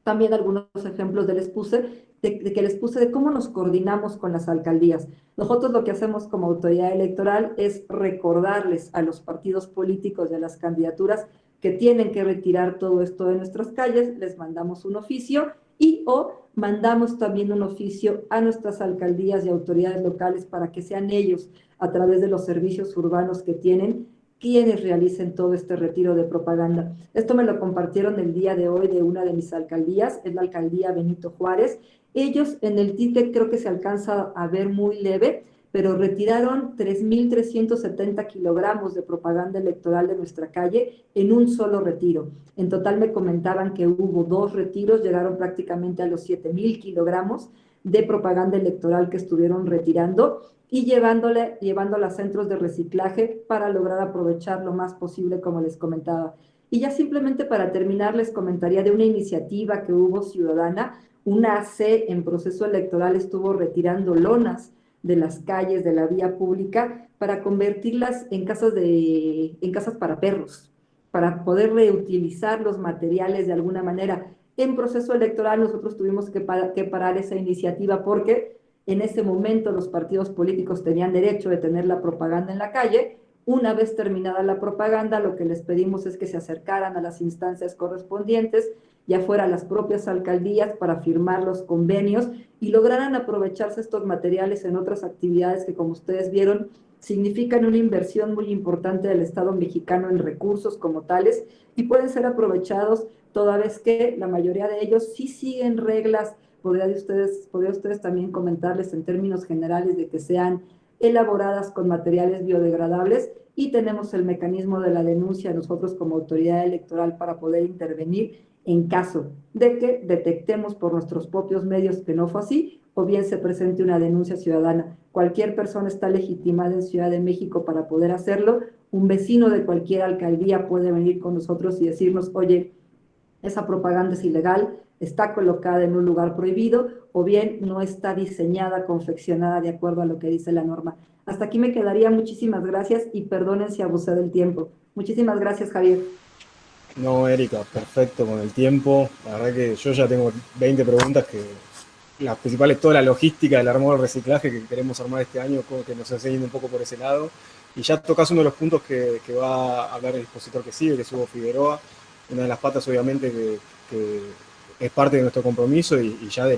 también algunos ejemplos que les puse de cómo nos coordinamos con las alcaldías. Nosotros lo que hacemos como autoridad electoral es recordarles a los partidos políticos y a las candidaturas que tienen que retirar todo esto de nuestras calles, les mandamos un oficio y o mandamos también un oficio a nuestras alcaldías y autoridades locales para que sean ellos, a través de los servicios urbanos que tienen, quienes realicen todo este retiro de propaganda. Esto me lo compartieron el día de hoy de una de mis alcaldías, es la alcaldía Benito Juárez. Ellos en el ticket creo que se alcanza a ver muy leve, pero retiraron 3.370 kilogramos de propaganda electoral de nuestra calle en un solo retiro. En total me comentaban que hubo 2 retiros, llegaron prácticamente a los 7.000 kilogramos de propaganda electoral que estuvieron retirando y llevándola a centros de reciclaje para lograr aprovechar lo más posible, como les comentaba. Y ya simplemente para terminar, les comentaría de una iniciativa que hubo ciudadana. Una AC en proceso electoral estuvo retirando lonas de las calles, de la vía pública, para convertirlas en casas para perros, para poder reutilizar los materiales de alguna manera. En proceso electoral nosotros tuvimos que parar esa iniciativa porque en ese momento los partidos políticos tenían derecho de tener la propaganda en la calle. Una vez terminada la propaganda, lo que les pedimos es que se acercaran a las instancias correspondientes, ya fuera las propias alcaldías, para firmar los convenios y lograran aprovecharse estos materiales en otras actividades que, como ustedes vieron, significan una inversión muy importante del Estado mexicano en recursos como tales y pueden ser aprovechados toda vez que la mayoría de ellos sí siguen reglas. Podría ustedes también comentarles en términos generales de que sean elaboradas con materiales biodegradables, y tenemos el mecanismo de la denuncia nosotros como autoridad electoral para poder intervenir en caso de que detectemos por nuestros propios medios que no fue así, o bien se presente una denuncia ciudadana. Cualquier persona está legitimada en Ciudad de México para poder hacerlo. Un vecino de cualquier alcaldía puede venir con nosotros y decirnos, oye, esa propaganda es ilegal, está colocada en un lugar prohibido, o bien no está diseñada, confeccionada de acuerdo a lo que dice la norma. Hasta aquí me quedaría. Muchísimas gracias y perdonen si abusé del tiempo. Muchísimas gracias, Javier. No, Erika, perfecto con el tiempo. La verdad que yo ya tengo 20 preguntas, que las principales, toda la logística del armado del reciclaje que queremos armar este año, como que nos enseñen un poco por ese lado. Y ya tocas uno de los puntos que va a hablar el expositor que sigue, que es Hugo Figueroa. Una de las patas, obviamente, que es parte de nuestro compromiso y ya de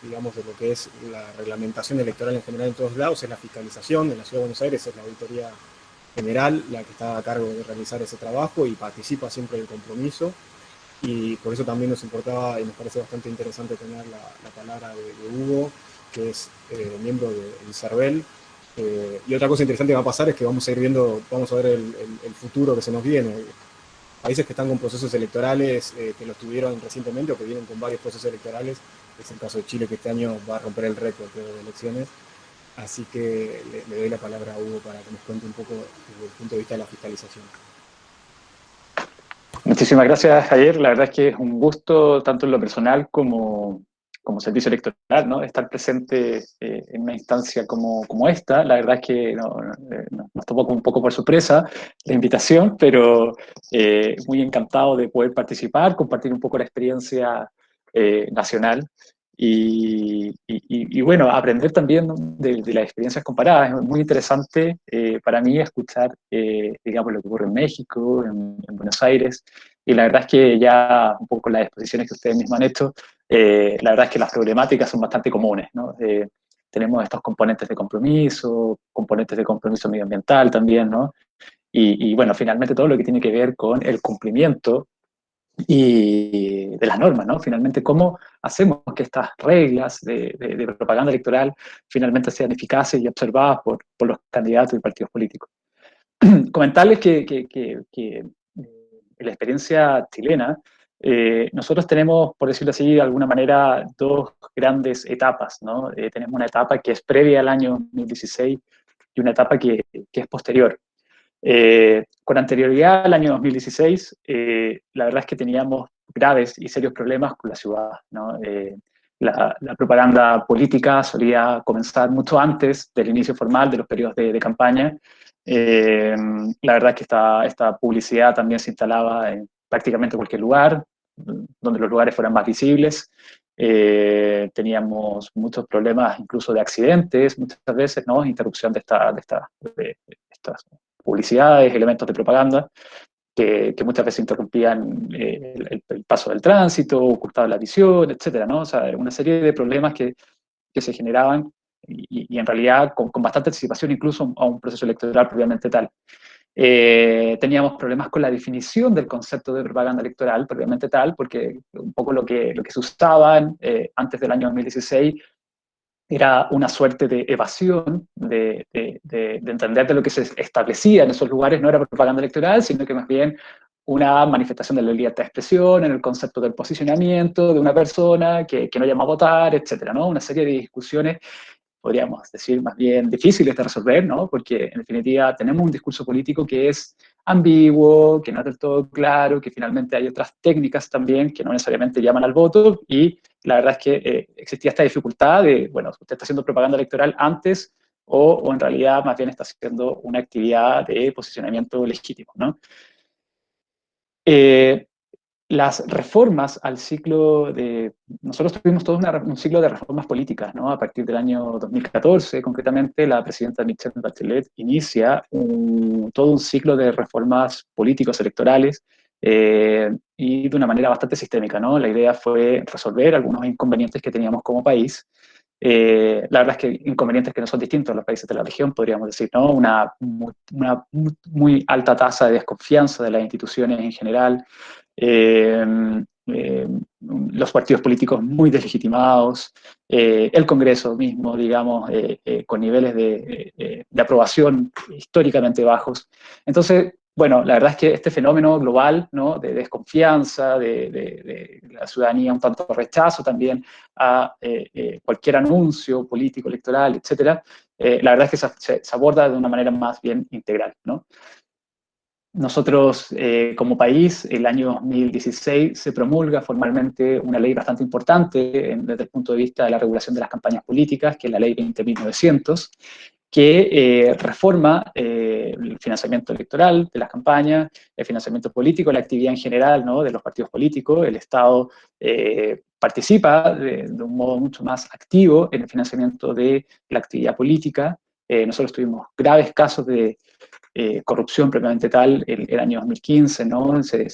digamos, de lo que es la reglamentación electoral en general en todos lados, es la fiscalización. En la Ciudad de Buenos Aires es la Auditoría General la que está a cargo de realizar ese trabajo y participa siempre del compromiso. Y por eso también nos importaba y nos parece bastante interesante tener la palabra de Hugo, que es miembro del CERVEL. Y otra cosa interesante que va a pasar es que vamos a ir viendo, vamos a ver el futuro que se nos viene. Países que están con procesos electorales, que los tuvieron recientemente o que vienen con varios procesos electorales, es el caso de Chile, que este año va a romper el récord de elecciones. Así que le doy la palabra a Hugo para que nos cuente un poco desde el punto de vista de la fiscalización. Muchísimas gracias, Javier. La verdad es que es un gusto, tanto en lo personal como como servicio electoral, ¿no? Estar presente en una instancia como esta. La verdad es que nos tomó un poco por sorpresa la invitación, pero muy encantado de poder participar, compartir un poco la experiencia nacional y bueno, aprender también, ¿no?, de las experiencias comparadas. Es muy interesante para mí escuchar, digamos, lo que ocurre en México, en Buenos Aires, y la verdad es que ya un poco las exposiciones que ustedes mismos han hecho, la verdad es que las problemáticas son bastante comunes, ¿no? Tenemos estos componentes de compromiso medioambiental también, ¿no? Y bueno, finalmente todo lo que tiene que ver con el cumplimiento y de las normas, ¿no? Finalmente, ¿cómo hacemos que estas reglas de propaganda electoral finalmente sean eficaces y observadas por los candidatos y partidos políticos? Comentarles que en la experiencia chilena, nosotros tenemos, por decirlo así, de alguna manera, dos grandes etapas, ¿no? Tenemos una etapa que es previa al año 2016 y una etapa que es posterior. Con anterioridad al año 2016, la verdad es que teníamos graves y serios problemas con la ciudad, ¿no? La propaganda política solía comenzar mucho antes del inicio formal de los periodos de campaña. La verdad es que esta publicidad también se instalaba en prácticamente cualquier lugar, donde los lugares fueran más visibles. Teníamos muchos problemas incluso de accidentes, muchas veces, ¿no? Interrupción de estas publicidades, elementos de propaganda, que muchas veces interrumpían el paso del tránsito, ocultaban la visión, etcétera, ¿no? O sea, una serie de problemas que se generaban y en realidad con bastante anticipación incluso a un proceso electoral propiamente tal. Teníamos problemas con la definición del concepto de propaganda electoral propiamente tal, porque un poco lo que se usaba antes del año 2016 era una suerte de evasión de entender de lo que se establecía en esos lugares. No era propaganda electoral, sino que más bien una manifestación de la libertad de expresión en el concepto del posicionamiento de una persona que no llama a votar, etcétera, ¿no? Una serie de discusiones, podríamos decir, más bien difíciles de resolver, ¿no? Porque en definitiva tenemos un discurso político que es ambiguo, que no es del todo claro, que finalmente hay otras técnicas también que no necesariamente llaman al voto, y la verdad es que existía esta dificultad de, bueno, usted está haciendo propaganda electoral antes o en realidad más bien está haciendo una actividad de posicionamiento legítimo, ¿no? Las reformas al ciclo nosotros tuvimos todo un ciclo de reformas políticas, ¿no? A partir del año 2014, concretamente, la presidenta Michelle Bachelet inicia todo un ciclo de reformas políticos electorales y de una manera bastante sistémica, ¿no? La idea fue resolver algunos inconvenientes que teníamos como país. La verdad es que inconvenientes que no son distintos a los países de la región, podríamos decir, ¿no? Una muy alta tasa de desconfianza de las instituciones en general, los partidos políticos muy deslegitimados, el Congreso mismo, digamos, con niveles de aprobación históricamente bajos. Entonces, bueno, la verdad es que este fenómeno global, ¿no?, de desconfianza, de la ciudadanía, un tanto rechazo también a cualquier anuncio político, electoral, etcétera, la verdad es que se aborda de una manera más bien integral, ¿no? Nosotros, como país, el año 2016 se promulga formalmente una ley bastante importante desde el punto de vista de la regulación de las campañas políticas, que es la Ley 20.900, que reforma el financiamiento electoral de las campañas, el financiamiento político, la actividad en general, ¿no?, de los partidos políticos. El Estado participa de un modo mucho más activo en el financiamiento de la actividad política. Nosotros tuvimos graves casos de corrupción propiamente tal el año 2015, ¿no? Se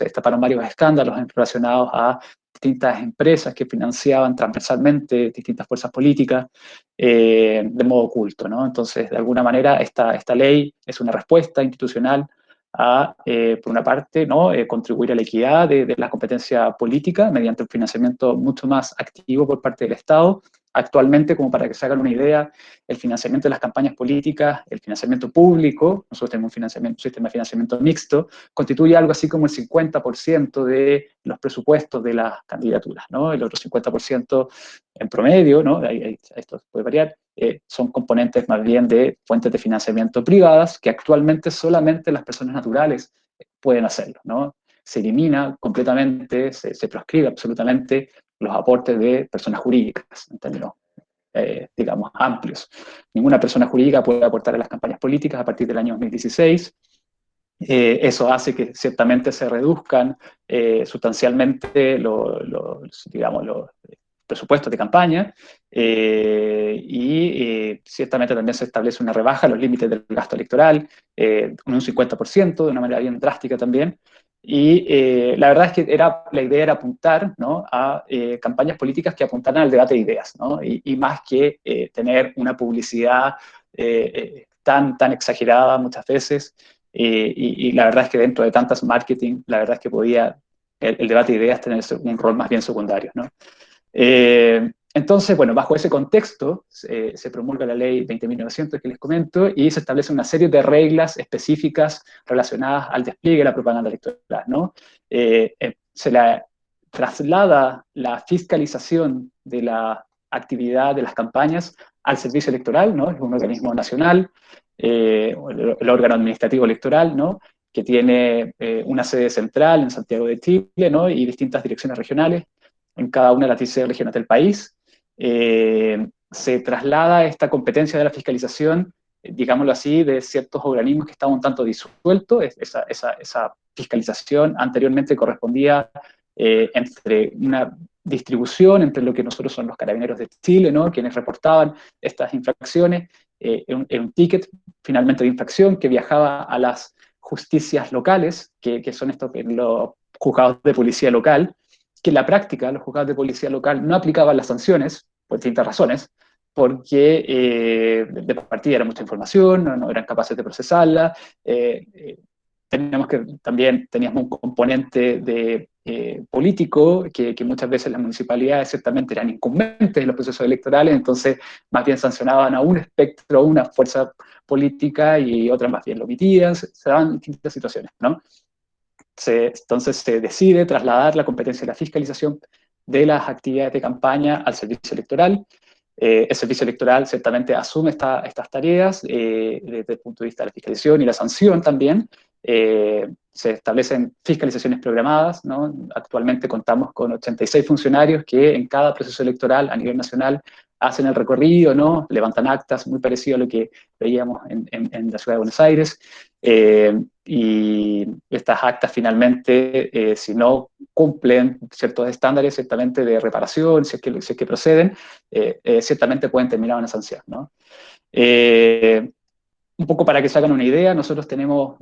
destaparon varios escándalos relacionados a distintas empresas que financiaban transversalmente distintas fuerzas políticas de modo oculto, ¿no? Entonces, de alguna manera, esta ley es una respuesta institucional a, por una parte, ¿no?, contribuir a la equidad de la competencia política mediante un financiamiento mucho más activo por parte del Estado. Actualmente, como para que se hagan una idea, el financiamiento de las campañas políticas, el financiamiento público, nosotros tenemos un sistema de financiamiento mixto, constituye algo así como el 50% de los presupuestos de las candidaturas, ¿no? El otro 50% en promedio, ¿no?, esto puede variar, son componentes más bien de fuentes de financiamiento privadas que actualmente solamente las personas naturales pueden hacerlo, ¿no? Se elimina completamente, se proscribe absolutamente los aportes de personas jurídicas, en términos, digamos, amplios. Ninguna persona jurídica puede aportar a las campañas políticas a partir del año 2016. Eso hace que ciertamente se reduzcan sustancialmente digamos, los presupuestos de campaña, y ciertamente también se establece una rebaja en los límites del gasto electoral, un 50%, de una manera bien drástica también. Y la verdad es que la idea era apuntar, ¿no?, a campañas políticas que apuntaran al debate de ideas, ¿no?, y más que tener una publicidad tan exagerada muchas veces. Y la verdad es que dentro de tantas marketing, la verdad es que podía el debate de ideas tener un rol más bien secundario, ¿no? Entonces, bueno, bajo ese contexto se promulga la ley 20.900 que les comento, y se establece una serie de reglas específicas relacionadas al despliegue de la propaganda electoral, ¿no? Se la traslada la fiscalización de la actividad de las campañas al servicio electoral, ¿no? Es un organismo nacional, el órgano administrativo electoral, ¿no?, que tiene una sede central en Santiago de Chile, ¿no?, y distintas direcciones regionales en cada una de las 16 regiones del país. Se traslada esta competencia de la fiscalización, digámoslo así, de ciertos organismos que estaban un tanto disueltos. Esa fiscalización anteriormente correspondía entre una distribución entre lo que nosotros son los Carabineros de Chile, ¿no?, quienes reportaban estas infracciones, en un ticket finalmente de infracción que viajaba a las justicias locales, que son los juzgados de policía local, que en la práctica los juzgados de policía local no aplicaban las sanciones, por distintas razones, porque de partida era mucha información, no eran capaces de procesarla. También teníamos un componente de político, que muchas veces las municipalidades ciertamente eran incumbentes en los procesos electorales, entonces más bien sancionaban a un espectro, a una fuerza política, y otras más bien lo omitían. Se daban distintas situaciones, ¿no? Entonces se decide trasladar la competencia de la fiscalización de las actividades de campaña al servicio electoral. El servicio electoral ciertamente asume estas tareas desde el punto de vista de la fiscalización y la sanción también. Se establecen fiscalizaciones programadas, ¿no? Actualmente contamos con 86 funcionarios que en cada proceso electoral a nivel nacional hacen el recorrido, ¿no?, levantan actas, muy parecido a lo que veíamos en la ciudad de Buenos Aires. Y estas actas finalmente, si no cumplen ciertos estándares ciertamente de reparación, si es que proceden, ciertamente pueden terminar una sanción, ¿no? Un poco para que se hagan una idea, nosotros tenemos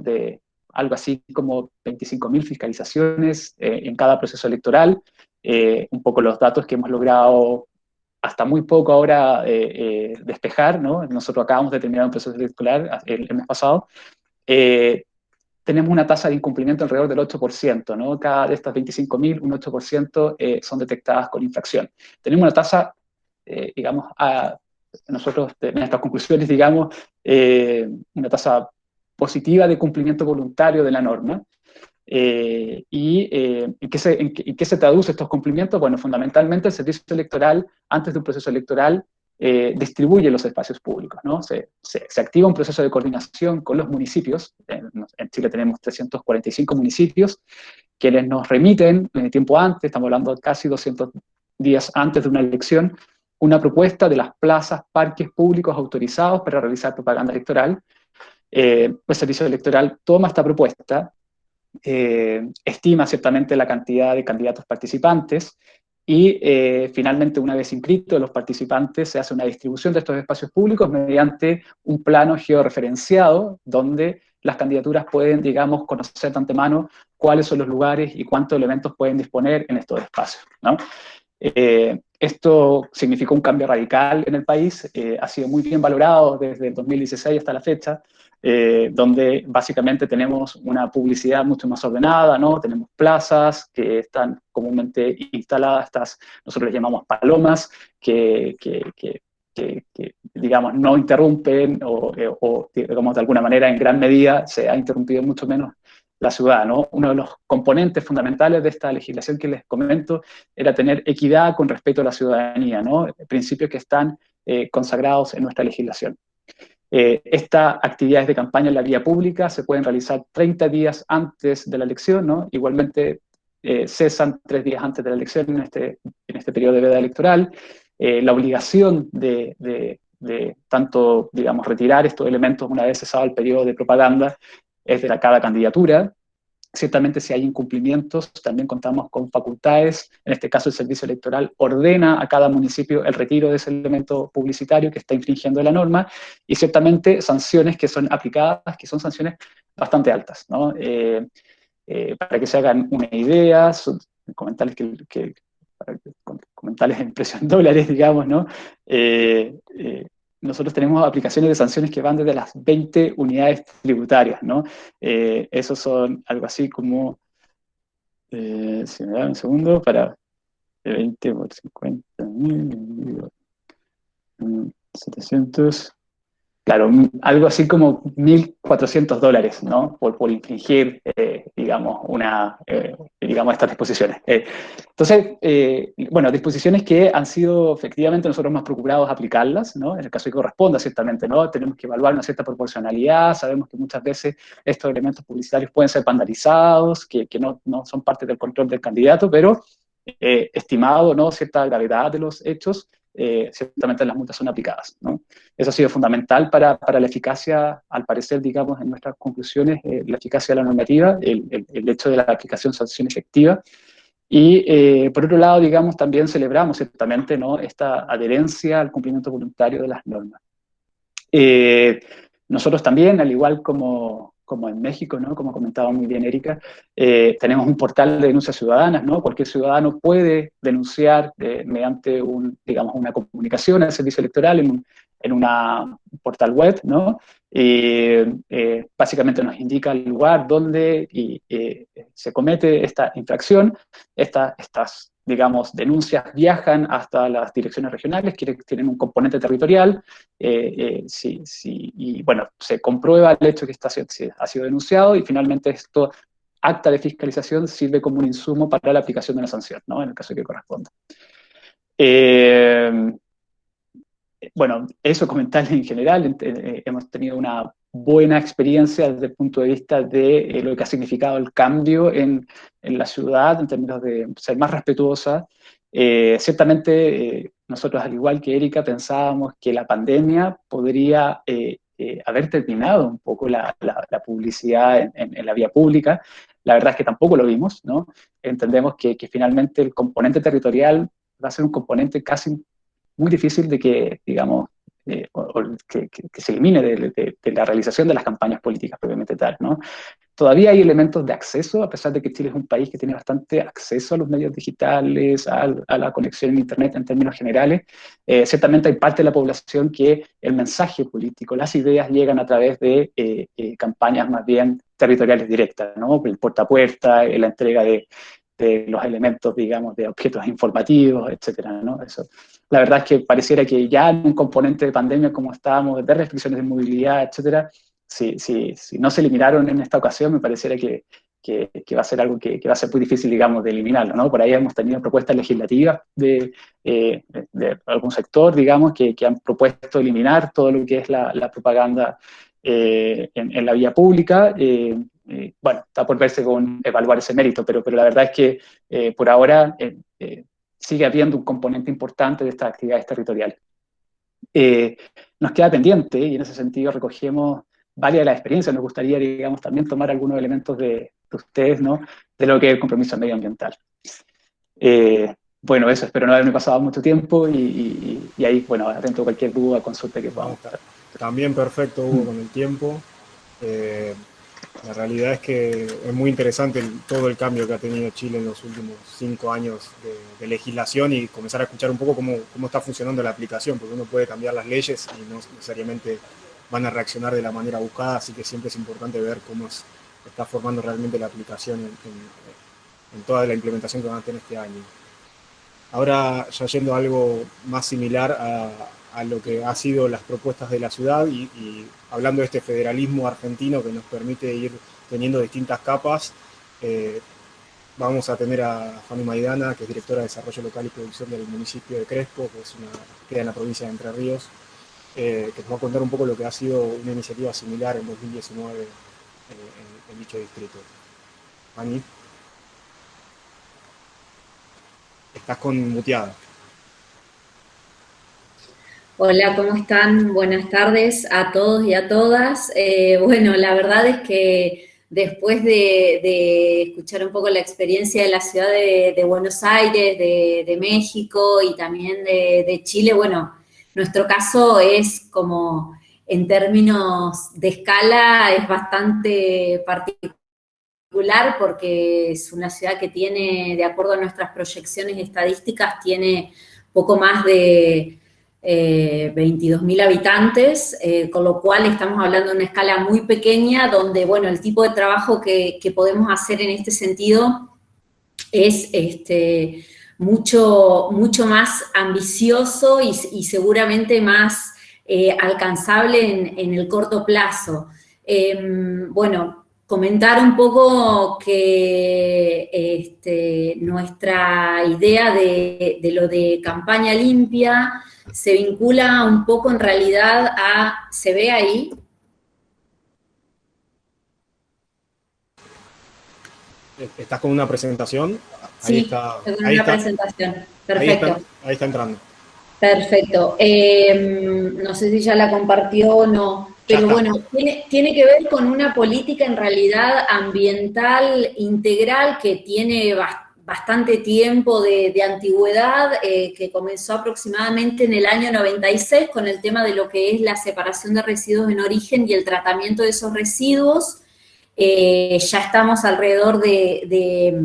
algo así como 25.000 fiscalizaciones en cada proceso electoral. Un poco los datos que hemos logrado hasta muy poco ahora despejar, ¿no? Nosotros acabamos de terminar un proceso electoral el mes pasado. Tenemos una tasa de incumplimiento alrededor del 8%, ¿no? Cada de estas 25.000, un 8% son detectadas con infracción. Tenemos una tasa, digamos, nosotros en estas conclusiones, digamos, una tasa positiva de cumplimiento voluntario de la norma. ¿Y en qué se traduce estos cumplimientos? Bueno, fundamentalmente el servicio electoral, antes de un proceso electoral, distribuye los espacios públicos, ¿no? Se activa un proceso de coordinación con los municipios. En Chile tenemos 345 municipios, quienes nos remiten tiempo antes, estamos hablando de casi 200 días antes de una elección, una propuesta de las plazas, parques públicos autorizados para realizar propaganda electoral. El servicio electoral toma esta propuesta, estima ciertamente la cantidad de candidatos participantes, y finalmente, una vez inscritos los participantes, se hace una distribución de estos espacios públicos mediante un plano georreferenciado, donde las candidaturas pueden, digamos, conocer de antemano cuáles son los lugares y cuántos elementos pueden disponer en estos espacios, ¿no? Esto significó un cambio radical en el país, ha sido muy bien valorado desde el 2016 hasta la fecha, donde básicamente tenemos una publicidad mucho más ordenada, ¿no? Tenemos plazas que están comúnmente instaladas, nosotros les llamamos palomas, que digamos, no interrumpen o digamos, de alguna manera, en gran medida, se ha interrumpido mucho menos la ciudad, ¿no? Uno de los componentes fundamentales de esta legislación que les comento era tener equidad con respecto a la ciudadanía, ¿no? Principios que están consagrados en nuestra legislación. Estas actividades de campaña en la vía pública se pueden realizar 30 días antes de la elección, ¿no? Igualmente cesan 3 días antes de la elección en este este periodo de veda electoral, la obligación de tanto, digamos, retirar estos elementos una vez cesado el periodo de propaganda es de cada candidatura. Ciertamente, si hay incumplimientos, también contamos con facultades. En este caso, el Servicio Electoral ordena a cada municipio el retiro de ese elemento publicitario que está infringiendo la norma, y ciertamente sanciones que son aplicadas, que son sanciones bastante altas, ¿no? Para que se hagan una idea, son comentarios comentarios en precio en dólares, digamos, ¿no? Nosotros tenemos aplicaciones de sanciones que van desde las 20 unidades tributarias, ¿no? Esos son algo así como, si me dan un segundo, para 20 por 50 mil, 700, claro, algo así como $1.400, ¿no? Por infringir, digamos, digamos, estas disposiciones. Entonces, bueno, disposiciones que han sido efectivamente nosotros más procurados aplicarlas, ¿no? En el caso que corresponda, ciertamente, ¿no? Tenemos que evaluar una cierta proporcionalidad, sabemos que muchas veces estos elementos publicitarios pueden ser vandalizados, que no son parte del control del candidato, pero estimado, ¿no?, cierta gravedad de los hechos, ciertamente las multas son aplicadas, ¿no? Eso ha sido fundamental para la eficacia, al parecer, digamos, en nuestras conclusiones, la eficacia de la normativa, el hecho de la aplicación de sanción efectiva. Y por otro lado, digamos, también celebramos ciertamente, ¿no?, esta adherencia al cumplimiento voluntario de las normas. Nosotros también, al igual como en México, ¿no?, como comentaba muy bien Erika, tenemos un portal de denuncias ciudadanas, ¿no? Cualquier ciudadano puede denunciar mediante digamos, una comunicación al servicio electoral en una portal web, ¿no? Básicamente nos indica el lugar donde se comete esta infracción. Estas, digamos, denuncias viajan hasta las direcciones regionales, que tienen un componente territorial, y bueno, se comprueba el hecho que ha sido denunciado, y finalmente esto, acta de fiscalización, sirve como un insumo para la aplicación de una sanción, ¿no?, en el caso que corresponda. Bueno, eso, comentarles en general. Hemos tenido una buena experiencia desde el punto de vista de lo que ha significado el cambio en la ciudad, en términos de ser más respetuosa. Ciertamente, nosotros, al igual que Erika, pensábamos que la pandemia podría haber terminado un poco la publicidad en la vía pública. La verdad es que tampoco lo vimos, ¿no? Entendemos que finalmente el componente territorial va a ser un componente casi muy difícil de que, digamos, que se elimine de la realización de las campañas políticas propiamente tal, ¿no? Todavía hay elementos de acceso, a pesar de que Chile es un país que tiene bastante acceso a los medios digitales, a la conexión en Internet en términos generales. Ciertamente hay parte de la población que el mensaje político, las ideas llegan a través de campañas más bien territoriales directas, ¿no? El puerta a puerta, la entrega de los elementos, digamos, de objetos informativos, etcétera, ¿no? Eso. La verdad es que pareciera que ya en un componente de pandemia como estábamos, de restricciones de movilidad, etcétera, si no se eliminaron en esta ocasión, me pareciera que va a ser algo que va a ser muy difícil, digamos, de eliminarlo, ¿no? Por ahí hemos tenido propuestas legislativas de algún sector, digamos, que han propuesto eliminar todo lo que es la propaganda en la vía pública. Bueno, está por verse con evaluar ese mérito, pero la verdad es que por ahora sigue habiendo un componente importante de estas actividades territoriales. Nos queda pendiente, y en ese sentido recogemos varias de las experiencias. Nos gustaría, digamos, también tomar algunos elementos de ustedes, ¿no?, de lo que es el compromiso medioambiental. Bueno, eso, espero no haberme pasado mucho tiempo, y ahí, bueno, atento a cualquier duda, consulta que podamos hacer. También perfecto, Hugo, con el tiempo. La realidad es que es muy interesante todo el cambio que ha tenido Chile en los últimos 5 años de legislación, y comenzar a escuchar un poco cómo está funcionando la aplicación, porque uno puede cambiar las leyes y no necesariamente van a reaccionar de la manera buscada, así que siempre es importante ver cómo está formando realmente la aplicación en toda la implementación que van a tener este año. Ahora, ya yendo a algo más similar a lo que ha sido las propuestas de la ciudad, y hablando de este federalismo argentino que nos permite ir teniendo distintas capas, vamos a tener a Fanny Maidana, que es directora de Desarrollo Local y Producción del municipio de Crespo, que queda en la provincia de Entre Ríos, que nos va a contar un poco lo que ha sido una iniciativa similar en 2019 en dicho distrito. Fanny. Estás conmuteada. Hola, ¿cómo están? Buenas tardes a todos y a todas. Bueno, la verdad es que después de escuchar un poco la experiencia de la ciudad de Buenos Aires, de México y también de Chile, bueno, nuestro caso es como, en términos de escala, es bastante particular porque es una ciudad que tiene, de acuerdo a nuestras proyecciones estadísticas, tiene poco más de 22.000 habitantes, con lo cual estamos hablando de una escala muy pequeña, donde, bueno, el tipo de trabajo que podemos hacer en este sentido es mucho más ambicioso y seguramente más alcanzable en el corto plazo. Bueno, comentar un poco que nuestra idea de lo de campaña limpia se vincula un poco en realidad a, ¿se ve ahí? ¿Estás con una presentación? Sí, Ahí está, con ahí una está, presentación. Perfecto. Ahí está entrando. Perfecto. No sé si ya la compartió o no, pero bueno, tiene que ver con una política en realidad ambiental integral que tiene bastante tiempo de antigüedad, que comenzó aproximadamente en el año 96 con el tema de lo que es la separación de residuos en origen y el tratamiento de esos residuos. Ya estamos alrededor de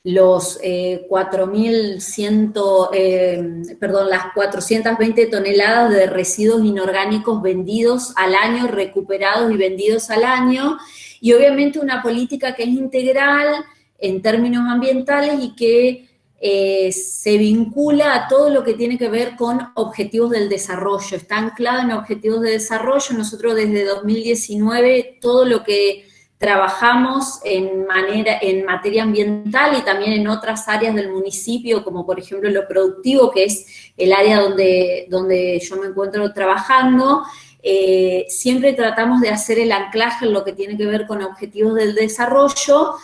los 420 toneladas de residuos inorgánicos vendidos al año, recuperados y vendidos al año, y obviamente una política que es integral en términos ambientales y que se vincula a todo lo que tiene que ver con objetivos del desarrollo, está anclado en objetivos de desarrollo. Nosotros desde 2019 todo lo que trabajamos en materia ambiental y también en otras áreas del municipio, como por ejemplo lo productivo, que es el área donde yo me encuentro trabajando, siempre tratamos de hacer el anclaje en lo que tiene que ver con objetivos del desarrollo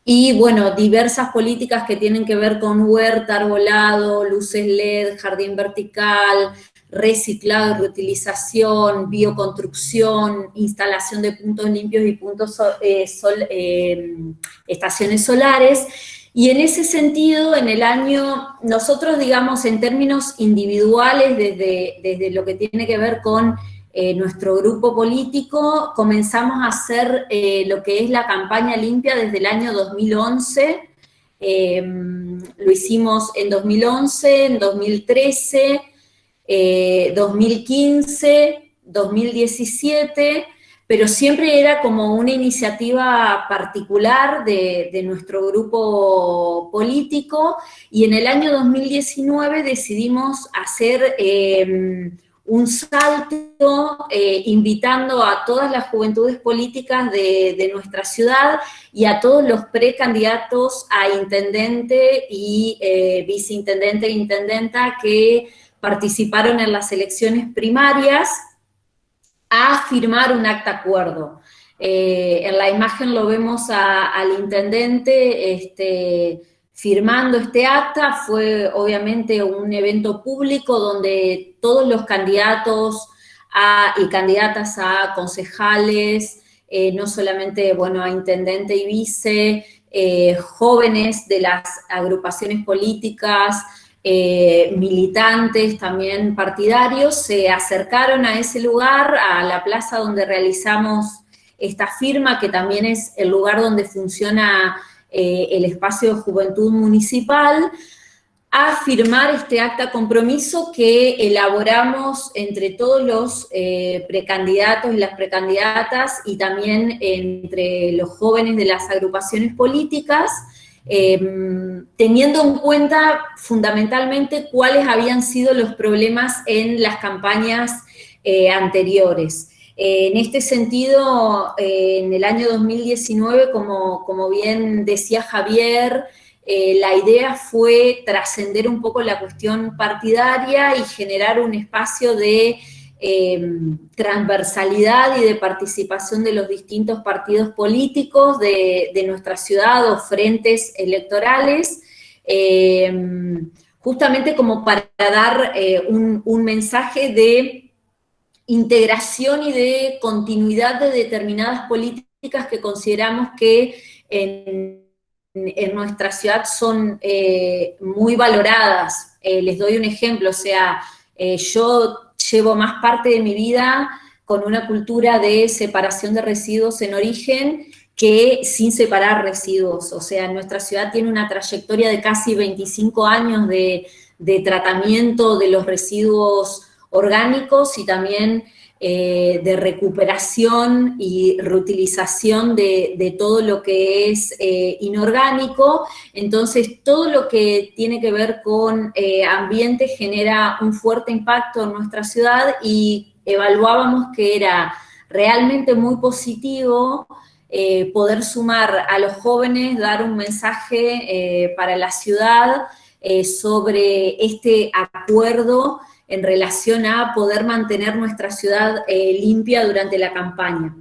y, bueno, diversas políticas que tienen que ver con huerta, arbolado, luces LED, jardín vertical, reciclado y reutilización, bioconstrucción, instalación de puntos limpios y estaciones solares. Y en ese sentido, en el año, nosotros, digamos, en términos individuales, desde lo que tiene que ver con nuestro grupo político, comenzamos a hacer lo que es la campaña limpia desde el año 2011. Lo hicimos en 2011, en 2013, 2015, 2017, pero siempre era como una iniciativa particular de nuestro grupo político, y en el año 2019 decidimos hacer un salto invitando a todas las juventudes políticas de nuestra ciudad y a todos los precandidatos a intendente y viceintendente e intendenta que participaron en las elecciones primarias a firmar un acta acuerdo. En la imagen lo vemos al intendente firmando este acta. Fue obviamente un evento público donde todos los candidatos y candidatas a concejales, no solamente, bueno, a intendente y vice, jóvenes de las agrupaciones políticas, militantes también partidarios, se acercaron a ese lugar, a la plaza donde realizamos esta firma, que también es el lugar donde funciona el espacio de juventud municipal, a firmar este acta compromiso que elaboramos entre todos los precandidatos y las precandidatas y también entre los jóvenes de las agrupaciones políticas, teniendo en cuenta fundamentalmente cuáles habían sido los problemas en las campañas anteriores. En este sentido, en el año 2019, como bien decía Javier, la idea fue trascender un poco la cuestión partidaria y generar un espacio de transversalidad y de participación de los distintos partidos políticos de nuestra ciudad o frentes electorales, justamente como para dar un mensaje de integración y de continuidad de determinadas políticas que consideramos que en nuestra ciudad son muy valoradas. Les doy un ejemplo, o sea, yo llevo más parte de mi vida con una cultura de separación de residuos en origen que sin separar residuos. O sea, nuestra ciudad tiene una trayectoria de casi 25 años de tratamiento de los residuos orgánicos y también de recuperación y reutilización de todo lo que es inorgánico. Entonces, todo lo que tiene que ver con ambiente genera un fuerte impacto en nuestra ciudad y evaluábamos que era realmente muy positivo poder sumar a los jóvenes, dar un mensaje para la ciudad sobre este acuerdo en relación a poder mantener nuestra ciudad limpia durante la campaña.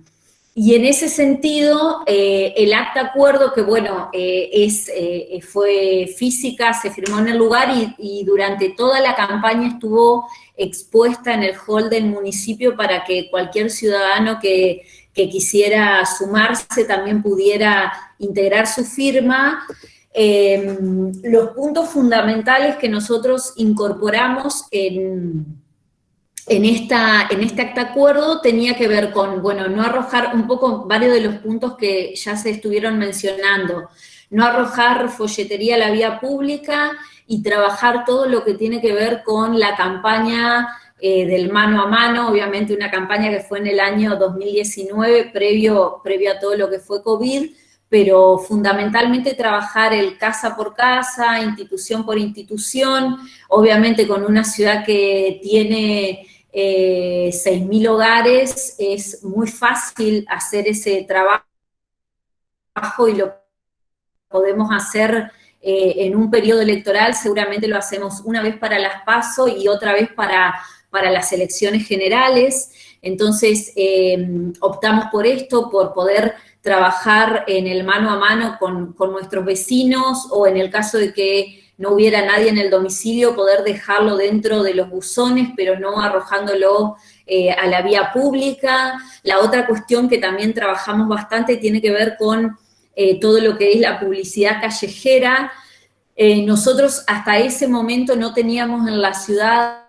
Y en ese sentido, el acta acuerdo, que bueno, fue física, se firmó en el lugar y durante toda la campaña estuvo expuesta en el hall del municipio para que cualquier ciudadano que quisiera sumarse también pudiera integrar su firma. Los puntos fundamentales que nosotros incorporamos en este acta acuerdo tenía que ver con, bueno, no arrojar un poco varios de los puntos que ya se estuvieron mencionando, no arrojar folletería a la vía pública y trabajar todo lo que tiene que ver con la campaña del mano a mano, obviamente una campaña que fue en el año 2019, previo a todo lo que fue COVID, pero fundamentalmente trabajar el casa por casa, institución por institución, obviamente con una ciudad que tiene 6.000 hogares, es muy fácil hacer ese trabajo y lo podemos hacer en un periodo electoral, seguramente lo hacemos una vez para las PASO y otra vez para las elecciones generales. Entonces, optamos por esto, por poder trabajar en el mano a mano con nuestros vecinos, o en el caso de que no hubiera nadie en el domicilio, poder dejarlo dentro de los buzones, pero no arrojándolo a la vía pública. La otra cuestión que también trabajamos bastante tiene que ver con todo lo que es la publicidad callejera. Nosotros hasta ese momento no teníamos en la ciudad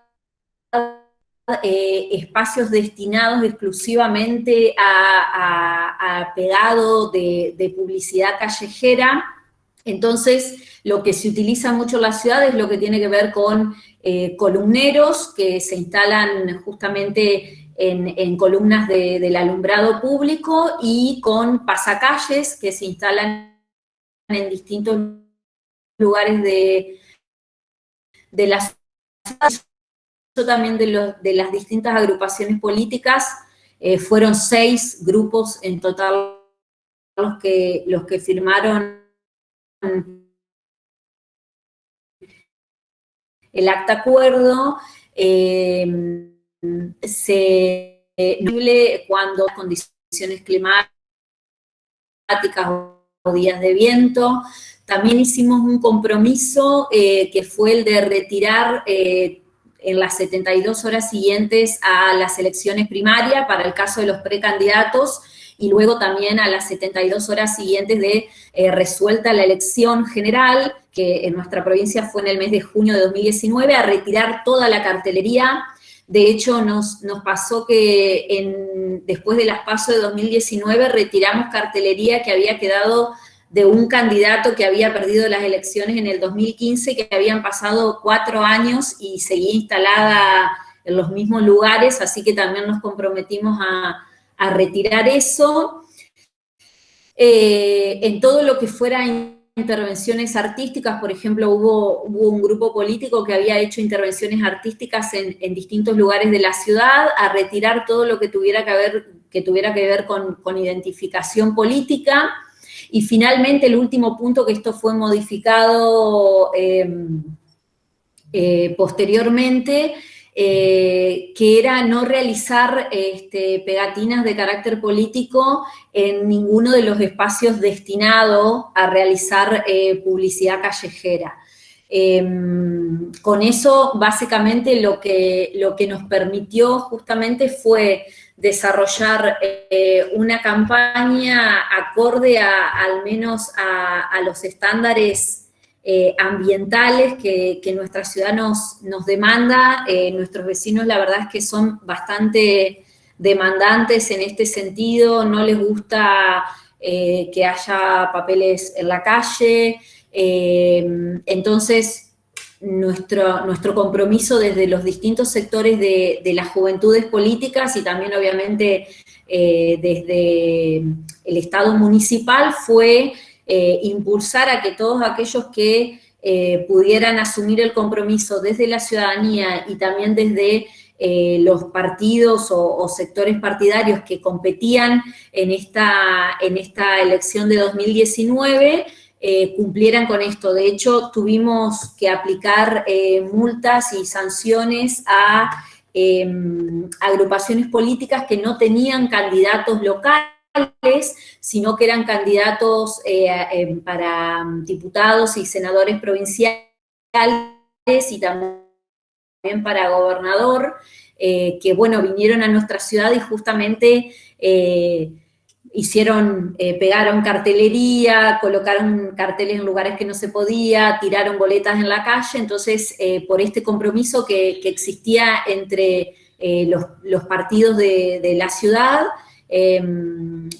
espacios destinados exclusivamente a pegado de publicidad callejera. Entonces, lo que se utiliza mucho en la ciudad es lo que tiene que ver con columneros que se instalan justamente en columnas del alumbrado público, y con pasacalles que se instalan en distintos lugares de la ciudad. También de las distintas agrupaciones políticas, fueron 6 grupos en total los que firmaron el acta acuerdo. Cuando condiciones climáticas o días de viento. También hicimos un compromiso que fue el de retirar en las 72 horas siguientes a las elecciones primarias, para el caso de los precandidatos, y luego también a las 72 horas siguientes de resuelta la elección general, que en nuestra provincia fue en el mes de junio de 2019, a retirar toda la cartelería. De hecho, nos pasó que después de las PASO de 2019 retiramos cartelería que había quedado de un candidato que había perdido las elecciones en el 2015, que habían pasado 4 años y seguía instalada en los mismos lugares, así que también nos comprometimos a retirar eso. En todo lo que fuera intervenciones artísticas, por ejemplo, hubo un grupo político que había hecho intervenciones artísticas en distintos lugares de la ciudad, a retirar todo lo que tuviera que ver con identificación política. Y finalmente, el último punto, que esto fue modificado posteriormente, que era no realizar pegatinas de carácter político en ninguno de los espacios destinados a realizar publicidad callejera. Con eso, básicamente, lo que nos permitió justamente fue desarrollar una campaña acorde al menos a los estándares ambientales que nuestra ciudad nos demanda. Nuestros vecinos, la verdad es que son bastante demandantes en este sentido, no les gusta que haya papeles en la calle. Entonces, nuestro compromiso desde los distintos sectores de las juventudes políticas y también obviamente desde el Estado municipal fue impulsar a que todos aquellos que pudieran asumir el compromiso desde la ciudadanía y también desde los partidos o sectores partidarios que competían en esta elección de 2019, cumplieran con esto. De hecho, tuvimos que aplicar multas y sanciones a agrupaciones políticas que no tenían candidatos locales, sino que eran candidatos para diputados y senadores provinciales y también para gobernador, que bueno, vinieron a nuestra ciudad y justamente pegaron cartelería, colocaron carteles en lugares que no se podía, tiraron boletas en la calle. Entonces, por este compromiso que existía entre los partidos de la ciudad,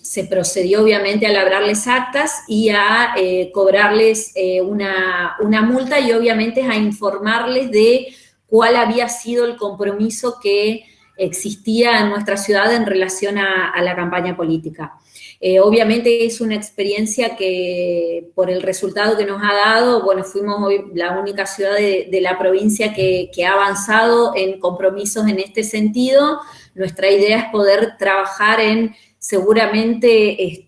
se procedió obviamente a labrarles actas y a cobrarles una multa y obviamente a informarles de cuál había sido el compromiso que existía en nuestra ciudad en relación a la campaña política. Obviamente es una experiencia que, por el resultado que nos ha dado, bueno, fuimos hoy la única ciudad de la provincia que ha avanzado en compromisos en este sentido. Nuestra idea es poder trabajar en, seguramente,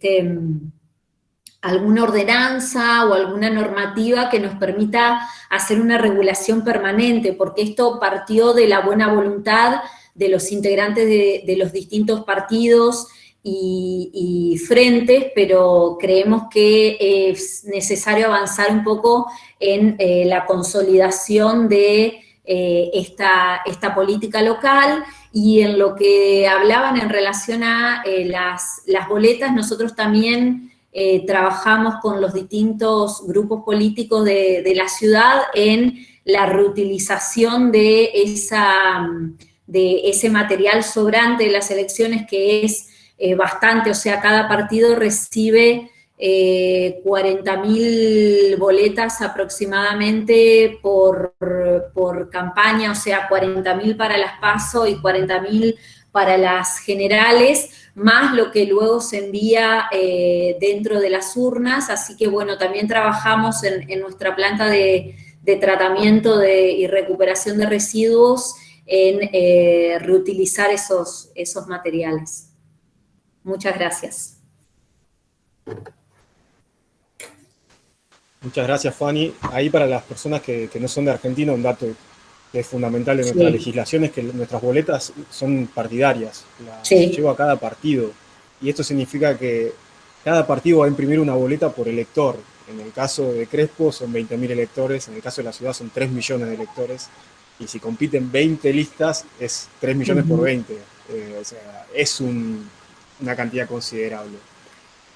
alguna ordenanza o alguna normativa que nos permita hacer una regulación permanente, porque esto partió de la buena voluntad de los integrantes de los distintos partidos y frentes, pero creemos que es necesario avanzar un poco en la consolidación de esta política local. Y en lo que hablaban en relación a las boletas, nosotros también trabajamos con los distintos grupos políticos de la ciudad en la reutilización de ese material sobrante de las elecciones, que es bastante. O sea, cada partido recibe 40.000 boletas aproximadamente por campaña, o sea, 40.000 para las PASO y 40.000 para las generales, más lo que luego se envía dentro de las urnas. Así que, bueno, también trabajamos en nuestra planta de tratamiento y recuperación de residuos en reutilizar esos materiales. Muchas gracias. Muchas gracias, Fanny. Ahí, para las personas que no son de Argentina, un dato que es fundamental de nuestra legislación es que nuestras boletas son partidarias, las lleva a cada partido. Y esto significa que cada partido va a imprimir una boleta por elector. En el caso de Crespo son 20.000 electores, en el caso de la ciudad son 3 millones de electores, y si compiten 20 listas es 3 millones por 20. O sea, es una cantidad considerable.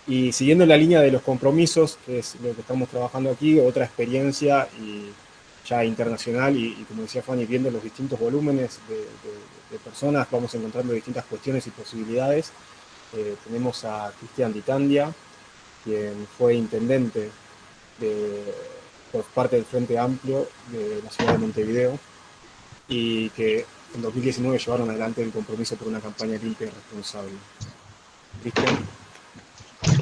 Y siguiendo la línea de los compromisos, que es lo que estamos trabajando aquí, otra experiencia y ya internacional, y como decía Fanny, viendo los distintos volúmenes de personas, vamos encontrando distintas cuestiones y posibilidades. Tenemos a Cristian Ditandia, quien fue intendente por parte del Frente Amplio de la ciudad de Montevideo, y que en 2019 llevaron adelante el compromiso por una campaña limpia y responsable. Cristian.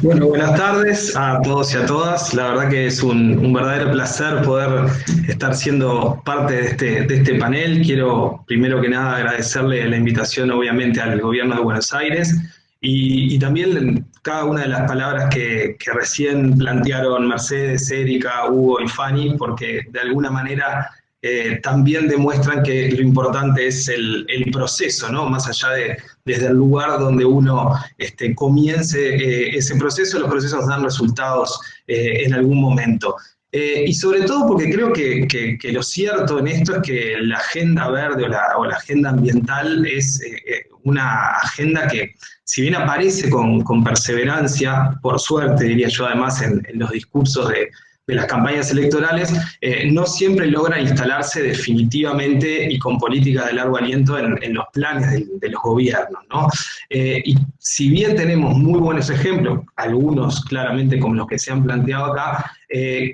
Bueno, buenas tardes a todos y a todas. La verdad que es un verdadero placer poder estar siendo parte de este panel. Quiero, primero que nada, agradecerle la invitación, obviamente, al Gobierno de Buenos Aires y también cada una de las palabras que recién plantearon Mercedes, Erika, Hugo y Fanny, porque de alguna manera también demuestran que lo importante es el proceso, ¿no? Más allá desde el lugar donde uno comience ese proceso, los procesos dan resultados en algún momento. Y sobre todo porque creo que lo cierto en esto es que la agenda verde o la agenda ambiental es una agenda que, si bien aparece con perseverancia, por suerte diría yo además en los discursos de las campañas electorales, no siempre logran instalarse definitivamente y con política de largo aliento en los planes de los gobiernos, ¿no? Y si bien tenemos muy buenos ejemplos, algunos claramente como los que se han planteado acá,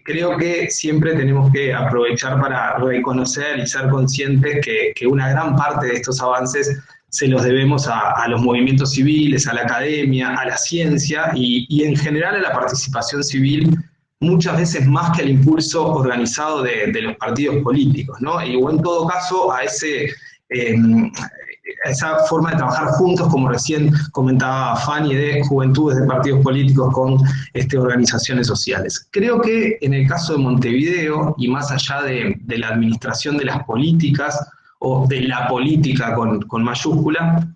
creo que siempre tenemos que aprovechar para reconocer y ser conscientes que una gran parte de estos avances se los debemos a los movimientos civiles, a la academia, a la ciencia y en general a la participación civil, muchas veces más que al impulso organizado de los partidos políticos, ¿no? Y o en todo caso a esa forma de trabajar juntos, como recién comentaba Fanny, de juventudes de partidos políticos con organizaciones sociales. Creo que en el caso de Montevideo, y más allá de la administración de las políticas, o de la política con mayúscula,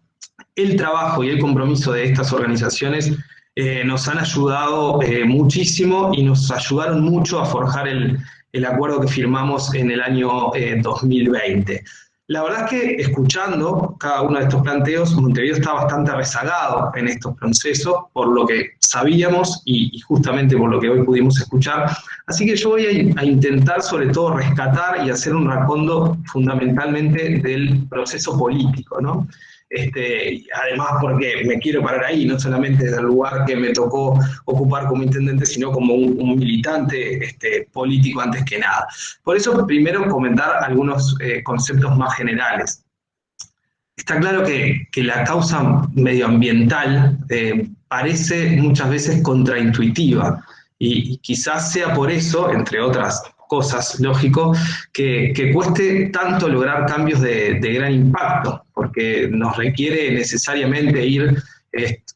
el trabajo y el compromiso de estas organizaciones nos han ayudado muchísimo y nos ayudaron mucho a forjar el acuerdo que firmamos en el año 2020. La verdad es que escuchando cada uno de estos planteos, Montevideo está bastante rezagado en estos procesos, por lo que sabíamos y justamente por lo que hoy pudimos escuchar. Así que yo voy a intentar sobre todo rescatar y hacer un racondo fundamentalmente del proceso político, ¿no? Además porque me quiero parar ahí, no solamente desde el lugar que me tocó ocupar como intendente, sino como un militante político antes que nada. Por eso primero comentar algunos conceptos más generales. Está claro que la causa medioambiental parece muchas veces contraintuitiva y quizás sea por eso, entre otras cosas, lógico, que cueste tanto lograr cambios de gran impacto, porque nos requiere necesariamente ir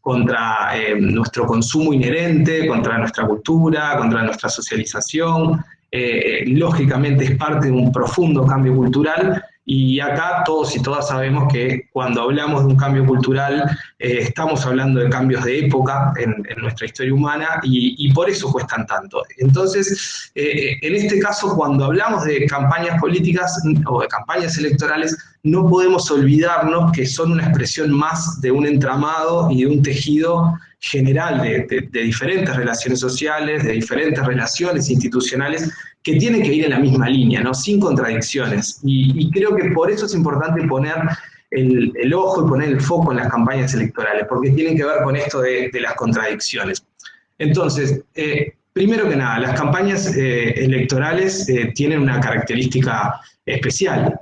contra nuestro consumo inherente, contra nuestra cultura, contra nuestra socialización. Lógicamente es parte de un profundo cambio cultural, y acá todos y todas sabemos que cuando hablamos de un cambio cultural estamos hablando de cambios de época en nuestra historia humana, y por eso cuestan tanto. Entonces, en este caso, cuando hablamos de campañas políticas o de campañas electorales, no podemos olvidarnos que son una expresión más de un entramado y de un tejido general de diferentes relaciones sociales, de diferentes relaciones institucionales, que tienen que ir en la misma línea, ¿no? Sin contradicciones. Y creo que por eso es importante poner el ojo y poner el foco en las campañas electorales, porque tienen que ver con esto de las contradicciones. Entonces, primero que nada, las campañas electorales tienen una característica especial,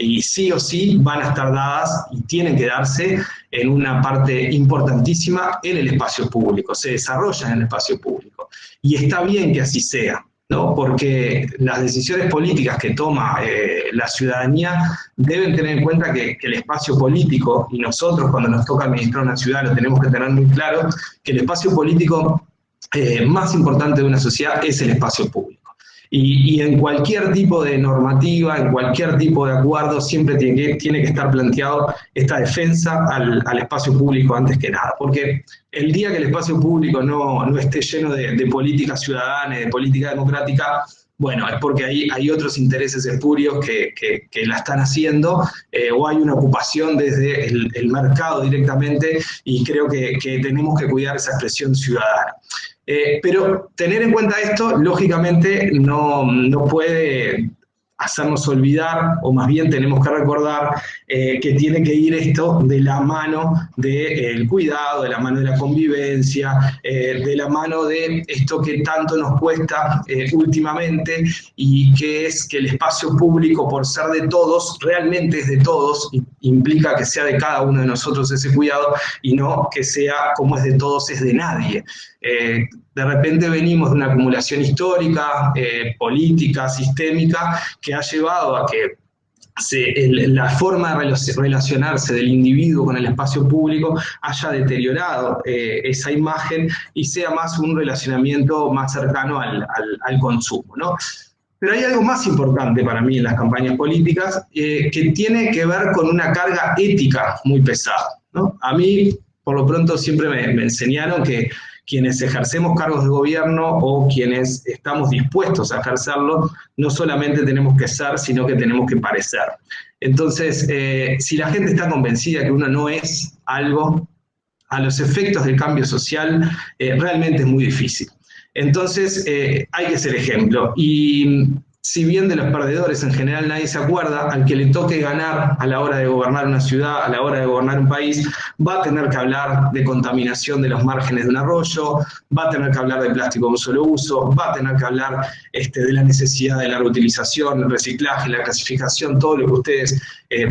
y sí o sí van a estar dadas y tienen que darse en una parte importantísima en el espacio público, se desarrollan en el espacio público. Y está bien que así sea, ¿no? Porque las decisiones políticas que toma la ciudadanía deben tener en cuenta que el espacio político, y nosotros cuando nos toca administrar una ciudad lo tenemos que tener muy claro, que el espacio político más importante de una sociedad es el espacio público. Y en cualquier tipo de normativa, en cualquier tipo de acuerdo, siempre tiene que estar planteado esta defensa al espacio público antes que nada. Porque el día que el espacio público no esté lleno de política ciudadana, de política democrática, bueno, es porque hay otros intereses espurios que la están haciendo, o hay una ocupación desde el mercado directamente, y creo que tenemos que cuidar esa expresión ciudadana. Pero tener en cuenta esto, lógicamente, no puede hacernos olvidar, o más bien tenemos que recordar que tiene que ir esto de la mano del cuidado, de la mano de la convivencia, de la mano de esto que tanto nos cuesta últimamente, y que es que el espacio público, por ser de todos, realmente es de todos, implica que sea de cada uno de nosotros ese cuidado, y no que sea como es de todos, es de nadie. De repente venimos de una acumulación histórica, política, sistémica, que ha llevado a que la forma de relacionarse del individuo con el espacio público haya deteriorado esa imagen y sea más un relacionamiento más cercano al consumo, ¿no? Pero hay algo más importante para mí en las campañas políticas, que tiene que ver con una carga ética muy pesada, ¿no? A mí, por lo pronto, siempre me enseñaron que quienes ejercemos cargos de gobierno o quienes estamos dispuestos a ejercerlo, no solamente tenemos que ser, sino que tenemos que parecer. Entonces, si la gente está convencida que uno no es algo, a los efectos del cambio social, realmente es muy difícil. Entonces, hay que ser ejemplo. Y si bien de los perdedores en general nadie se acuerda, al que le toque ganar a la hora de gobernar una ciudad, a la hora de gobernar un país, va a tener que hablar de contaminación de los márgenes de un arroyo, va a tener que hablar de plástico de un solo uso, va a tener que hablar de la necesidad de la reutilización, el reciclaje, la clasificación, todo lo que ustedes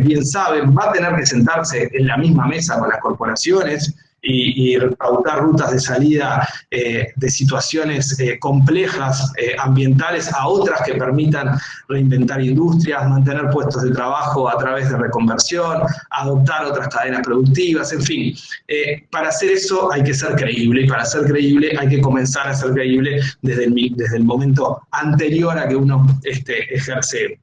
bien saben, va a tener que sentarse en la misma mesa con las corporaciones, y pautar rutas de salida de situaciones complejas ambientales a otras que permitan reinventar industrias, mantener puestos de trabajo a través de reconversión, adoptar otras cadenas productivas, en fin. Para hacer eso hay que ser creíble, y para ser creíble hay que comenzar a ser creíble desde el momento anterior a que uno ejerce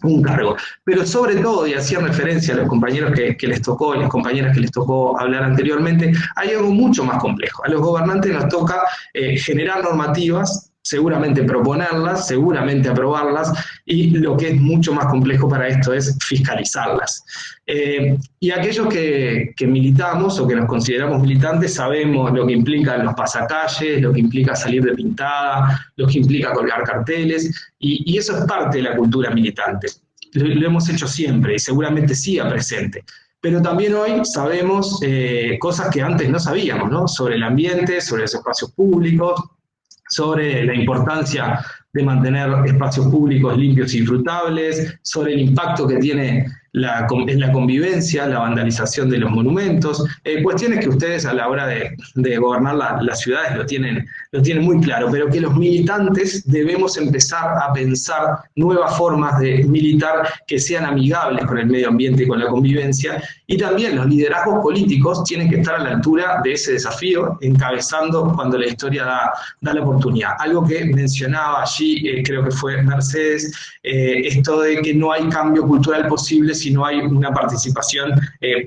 un cargo. Pero sobre todo, y hacía referencia a los compañeros que les tocó, y las compañeras que les tocó hablar anteriormente, hay algo mucho más complejo. A los gobernantes nos toca generar normativas, seguramente proponerlas, seguramente aprobarlas, y lo que es mucho más complejo para esto es fiscalizarlas. Y aquellos que militamos o que nos consideramos militantes sabemos lo que implican los pasacalles, lo que implica salir de pintada, lo que implica colgar carteles, y eso es parte de la cultura militante. Lo hemos hecho siempre y seguramente siga presente. Pero también hoy sabemos cosas que antes no sabíamos, ¿no? Sobre el ambiente, sobre los espacios públicos, sobre la importancia de mantener espacios públicos limpios y disfrutables, sobre el impacto que tiene en la convivencia, la vandalización de los monumentos, cuestiones que ustedes a la hora de gobernar las ciudades lo tienen muy claro, pero que los militantes debemos empezar a pensar nuevas formas de militar que sean amigables con el medio ambiente y con la convivencia, y también los liderazgos políticos tienen que estar a la altura de ese desafío, encabezando cuando la historia da la oportunidad. Algo que mencionaba allí, creo que fue Mercedes, esto de que no hay cambio cultural posible si no hay una participación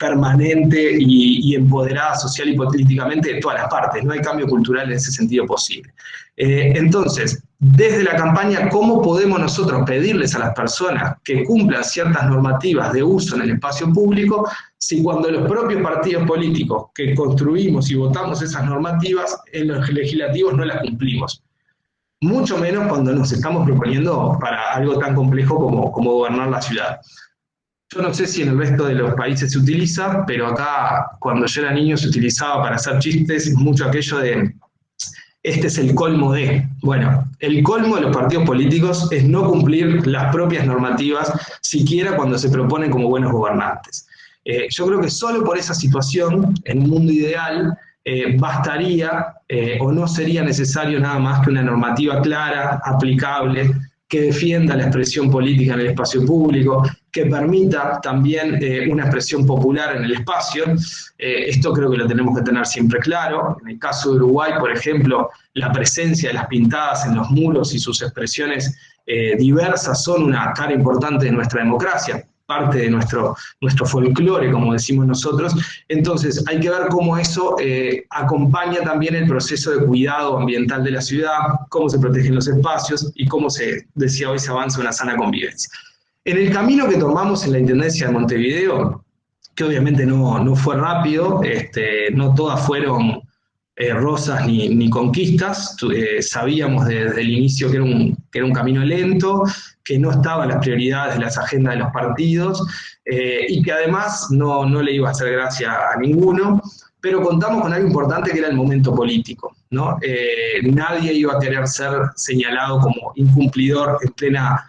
permanente y empoderada social y políticamente de todas las partes. No hay cambio cultural en ese sentido posible. Entonces, desde la campaña, ¿cómo podemos nosotros pedirles a las personas que cumplan ciertas normativas de uso en el espacio público si cuando los propios partidos políticos que construimos y votamos esas normativas en los legislativos no las cumplimos? Mucho menos cuando nos estamos proponiendo para algo tan complejo como gobernar la ciudad. Yo no sé si en el resto de los países se utiliza, pero acá, cuando yo era niño, se utilizaba para hacer chistes mucho aquello de este es el colmo de. Bueno, el colmo de los partidos políticos es no cumplir las propias normativas, siquiera cuando se proponen como buenos gobernantes. Yo creo que solo por esa situación, en un mundo ideal, bastaría o no sería necesario nada más que una normativa clara, aplicable, que defienda la expresión política en el espacio público, que permita también una expresión popular en el espacio. Esto creo que lo tenemos que tener siempre claro. En el caso de Uruguay, por ejemplo, la presencia de las pintadas en los muros y sus expresiones diversas son una cara importante de nuestra democracia, parte de nuestro folclore, como decimos nosotros. Entonces hay que ver cómo eso acompaña también el proceso de cuidado ambiental de la ciudad, cómo se protegen los espacios y cómo decía hoy, se avanza una sana convivencia. En el camino que tomamos en la Intendencia de Montevideo, que obviamente no fue rápido, no todas fueron rosas ni conquistas, sabíamos desde el inicio que era un camino lento, que no estaban las prioridades de las agendas de los partidos, y que además no le iba a hacer gracia a ninguno, pero contamos con algo importante que era el momento político, ¿no? Nadie iba a querer ser señalado como incumplidor en plena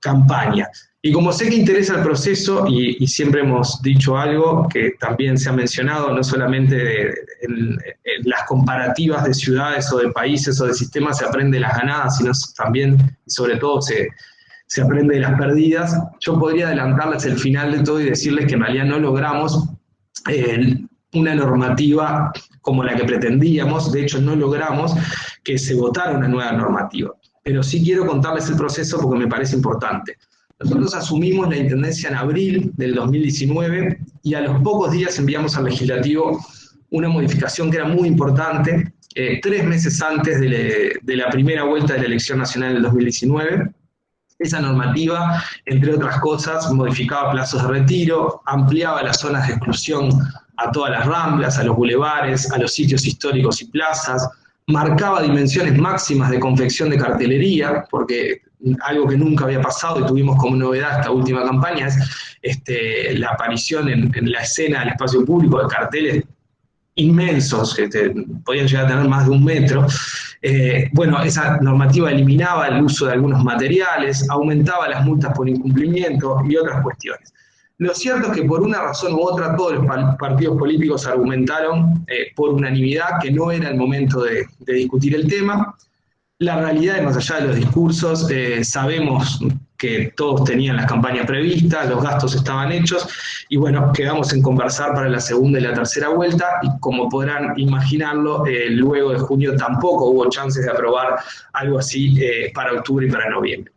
campaña. Y como sé que interesa el proceso, y siempre hemos dicho algo que también se ha mencionado, no solamente en las comparativas de ciudades o de países o de sistemas se aprende de las ganadas, sino también, y sobre todo, se aprende de las perdidas. Yo podría adelantarles el final de todo y decirles que en realidad no logramos una normativa como la que pretendíamos. De hecho, no logramos que se votara una nueva normativa. Pero sí quiero contarles el proceso porque me parece importante. Nosotros asumimos la Intendencia en abril del 2019 y a los pocos días enviamos al Legislativo una modificación que era muy importante, 3 meses antes de la primera vuelta de la elección nacional del 2019. Esa normativa, entre otras cosas, modificaba plazos de retiro, ampliaba las zonas de exclusión a todas las ramblas, a los bulevares, a los sitios históricos y plazas, marcaba dimensiones máximas de confección de cartelería, porque algo que nunca había pasado y tuvimos como novedad esta última campaña es la aparición en la escena del espacio público de carteles inmensos, que podían llegar a tener más de 1 metro. Bueno, esa normativa eliminaba el uso de algunos materiales, aumentaba las multas por incumplimiento y otras cuestiones. Lo cierto es que por una razón u otra todos los partidos políticos argumentaron por unanimidad que no era el momento de discutir el tema. La realidad es, más allá de los discursos, sabemos que todos tenían las campañas previstas, los gastos estaban hechos, y bueno, quedamos en conversar para la segunda y la tercera vuelta, y como podrán imaginarlo, luego de junio tampoco hubo chances de aprobar algo así para octubre y para noviembre.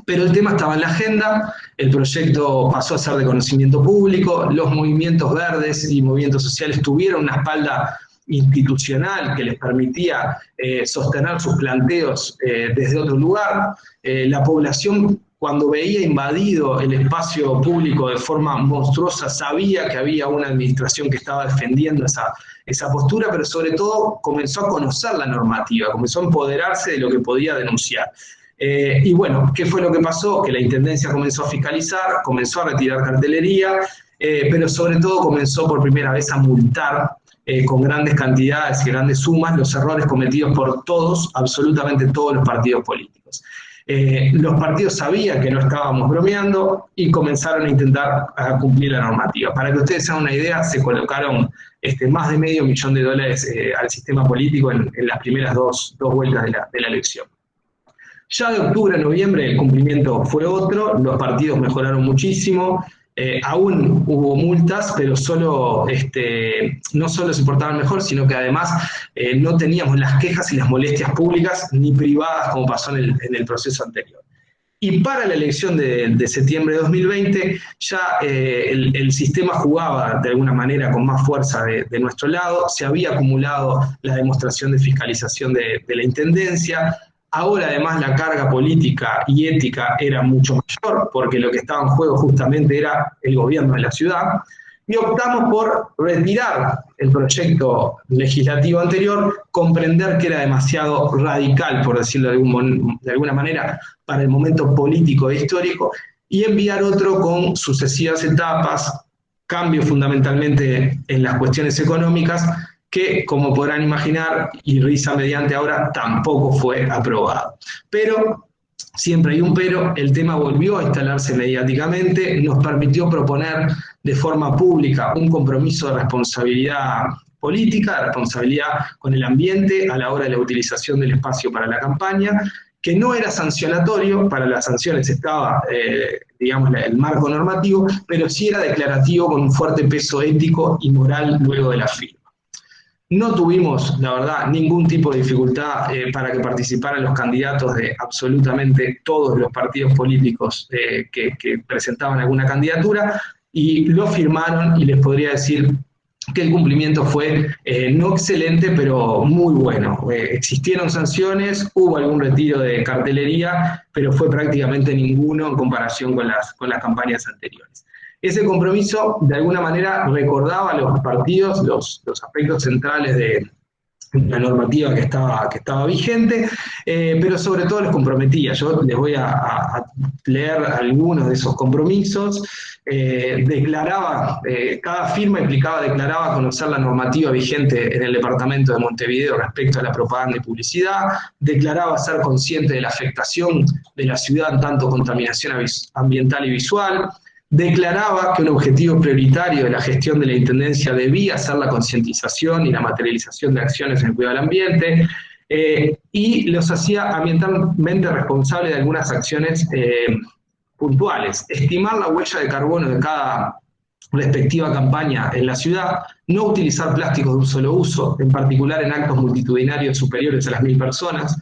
Pero el tema estaba en la agenda, el proyecto pasó a ser de conocimiento público, los movimientos verdes y movimientos sociales tuvieron una espalda institucional que les permitía sostener sus planteos desde otro lugar. La población, cuando veía invadido el espacio público de forma monstruosa, sabía que había una administración que estaba defendiendo esa postura, pero sobre todo comenzó a conocer la normativa, comenzó a empoderarse de lo que podía denunciar. Y bueno, ¿qué fue lo que pasó? Que la Intendencia comenzó a fiscalizar, comenzó a retirar cartelería, pero sobre todo comenzó por primera vez a multar con grandes cantidades y grandes sumas los errores cometidos por todos, absolutamente todos los partidos políticos. Los partidos sabían que no estábamos bromeando y comenzaron a intentar cumplir la normativa. Para que ustedes se hagan una idea, se colocaron más de $500.000 al sistema político en las primeras dos vueltas de la elección. Ya de octubre a noviembre el cumplimiento fue otro, los partidos mejoraron muchísimo, aún hubo multas, pero no solo se portaban mejor, sino que además no teníamos las quejas y las molestias públicas ni privadas como pasó en el proceso anterior. Y para la elección de septiembre de 2020 ya el sistema jugaba de alguna manera con más fuerza de nuestro lado, se había acumulado la demostración de fiscalización de la Intendencia. Ahora además la carga política y ética era mucho mayor, porque lo que estaba en juego justamente era el gobierno de la ciudad, y optamos por retirar el proyecto legislativo anterior, comprender que era demasiado radical, por decirlo de alguna manera, para el momento político e histórico, y enviar otro con sucesivas etapas, cambios fundamentalmente en las cuestiones económicas, que, como podrán imaginar, y risa mediante ahora, tampoco fue aprobado. Pero, siempre hay un pero, el tema volvió a instalarse mediáticamente, nos permitió proponer de forma pública un compromiso de responsabilidad política, de responsabilidad con el ambiente a la hora de la utilización del espacio para la campaña, que no era sancionatorio, para las sanciones estaba, digamos, el marco normativo, pero sí era declarativo con un fuerte peso ético y moral luego de la firma. No tuvimos, la verdad, ningún tipo de dificultad para que participaran los candidatos de absolutamente todos los partidos políticos que presentaban alguna candidatura, y lo firmaron, y les podría decir que el cumplimiento fue no excelente, pero muy bueno. Existieron sanciones, hubo algún retiro de cartelería, pero fue prácticamente ninguno en comparación con las campañas anteriores. Ese compromiso, de alguna manera, recordaba a los partidos los aspectos centrales de la normativa que estaba vigente, pero sobre todo los comprometía. Yo les voy a leer algunos de esos compromisos. Cada firma declaraba conocer la normativa vigente en el departamento de Montevideo respecto a la propaganda y publicidad, declaraba ser consciente de la afectación de la ciudad en tanto contaminación ambiental y visual, declaraba que un objetivo prioritario de la gestión de la Intendencia debía ser la concientización y la materialización de acciones en el cuidado del ambiente, y los hacía ambientalmente responsables de algunas acciones puntuales. Estimar la huella de carbono de cada respectiva campaña en la ciudad, no utilizar plásticos de un solo uso, en particular en actos multitudinarios superiores a las 1000 personas,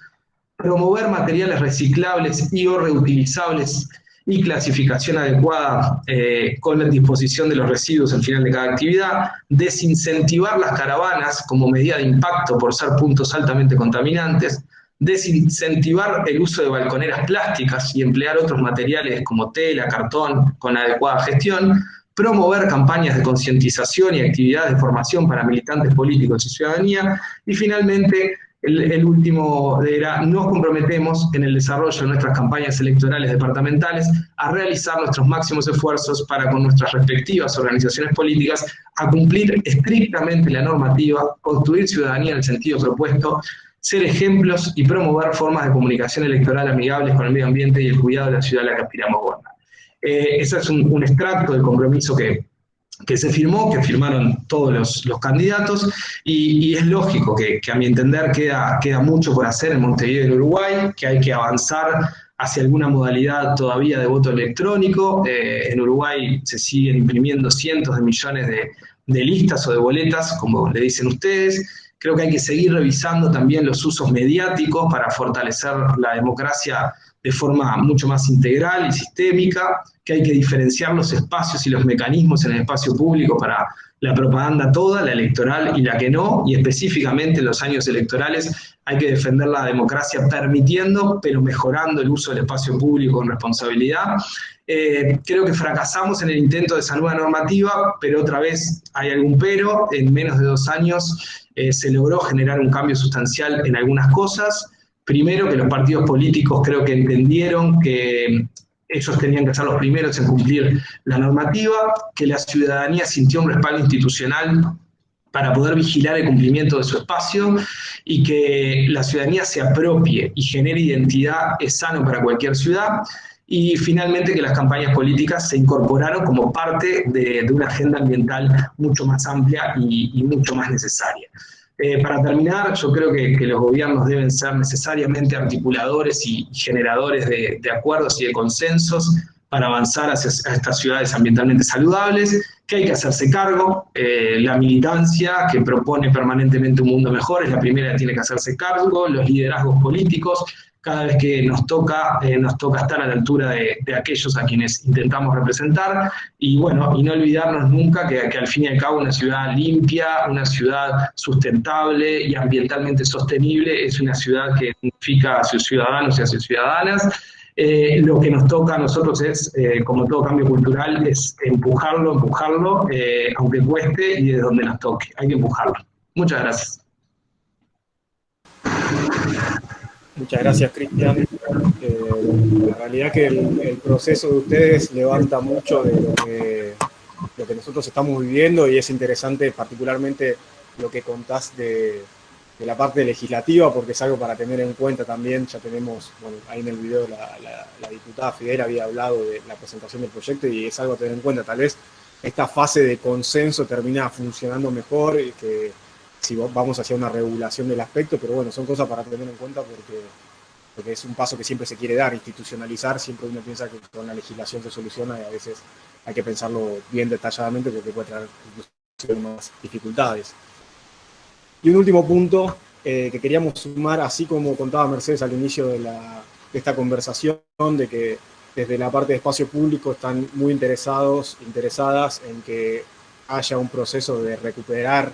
promover materiales reciclables y o reutilizables y clasificación adecuada con la disposición de los residuos al final de cada actividad, desincentivar las caravanas como medida de impacto por ser puntos altamente contaminantes, desincentivar el uso de balconeras plásticas y emplear otros materiales como tela, cartón, con adecuada gestión, promover campañas de concientización y actividades de formación para militantes políticos y ciudadanía, y finalmente el último era: nos comprometemos en el desarrollo de nuestras campañas electorales departamentales a realizar nuestros máximos esfuerzos para, con nuestras respectivas organizaciones políticas, a cumplir estrictamente la normativa, construir ciudadanía en el sentido propuesto, ser ejemplos y promover formas de comunicación electoral amigables con el medio ambiente y el cuidado de la ciudad a la que aspiramos gobernar. Ese es un extracto del compromiso que se firmó, que firmaron todos los candidatos, y es lógico que a mi entender queda mucho por hacer en Montevideo y en Uruguay, que hay que avanzar hacia alguna modalidad todavía de voto electrónico. En Uruguay se siguen imprimiendo cientos de millones de listas o de boletas, como le dicen ustedes. Creo que hay que seguir revisando también los usos mediáticos para fortalecer la democracia de forma mucho más integral y sistémica, que hay que diferenciar los espacios y los mecanismos en el espacio público para la propaganda toda, la electoral y la que no, y específicamente en los años electorales hay que defender la democracia permitiendo, pero mejorando el uso del espacio público con responsabilidad. Creo que fracasamos en el intento de esa nueva normativa, pero otra vez hay algún pero. En menos de 2 años se logró generar un cambio sustancial en algunas cosas. Primero, que los partidos políticos creo que entendieron que ellos tenían que ser los primeros en cumplir la normativa, que la ciudadanía sintió un respaldo institucional para poder vigilar el cumplimiento de su espacio, y que la ciudadanía se apropie y genere identidad es sano para cualquier ciudad. Y finalmente, que las campañas políticas se incorporaron como parte de una agenda ambiental mucho más amplia y mucho más necesaria. Para terminar, yo creo que los gobiernos deben ser necesariamente articuladores y generadores de acuerdos y de consensos para avanzar hacia estas ciudades ambientalmente saludables, que hay que hacerse cargo. La militancia, que propone permanentemente un mundo mejor, es la primera que tiene que hacerse cargo. Los liderazgos políticos, cada vez que nos toca estar a la altura de aquellos a quienes intentamos representar, y bueno, y no olvidarnos nunca que al fin y al cabo una ciudad limpia, una ciudad sustentable y ambientalmente sostenible es una ciudad que significa a sus ciudadanos y a sus ciudadanas. Lo que nos toca a nosotros es, como todo cambio cultural, es empujarlo, aunque cueste y desde donde nos toque, hay que empujarlo. Muchas gracias. Muchas gracias, Cristian. La realidad es que el proceso de ustedes levanta mucho de lo que nosotros estamos viviendo, y es interesante particularmente lo que contás de la parte legislativa, porque es algo para tener en cuenta también. Ya tenemos, bueno, ahí en el video la diputada Fidel había hablado de la presentación del proyecto, y es algo a tener en cuenta. Tal vez esta fase de consenso termina funcionando mejor que si vamos hacia una regulación del aspecto, pero bueno, son cosas para tener en cuenta porque es un paso que siempre se quiere dar. Institucionalizar, siempre uno piensa que con la legislación se soluciona, y a veces hay que pensarlo bien detalladamente porque puede traer incluso más dificultades. Y un último punto que queríamos sumar, así como contaba Mercedes al inicio de esta conversación, de que desde la parte de espacio público están muy interesadas en que haya un proceso de recuperar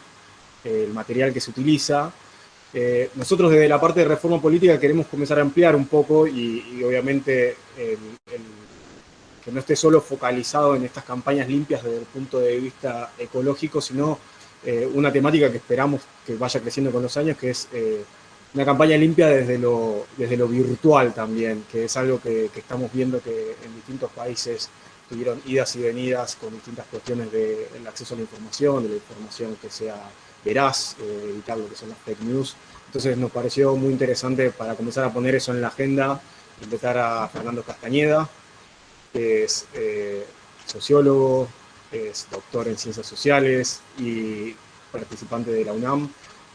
el material que se utiliza. Nosotros desde la parte de reforma política queremos comenzar a ampliar un poco y obviamente que no esté solo focalizado en estas campañas limpias desde el punto de vista ecológico, sino una temática que esperamos que vaya creciendo con los años, que es una campaña limpia desde lo virtual también, que es algo que estamos viendo que en distintos países tuvieron idas y venidas con distintas cuestiones del acceso a la información, de la información que sea veraz, evitar lo que son las fake news. Entonces nos pareció muy interesante para comenzar a poner eso en la agenda, invitar a Fernando Castañeda, que es sociólogo, es doctor en ciencias sociales y participante de la UNAM,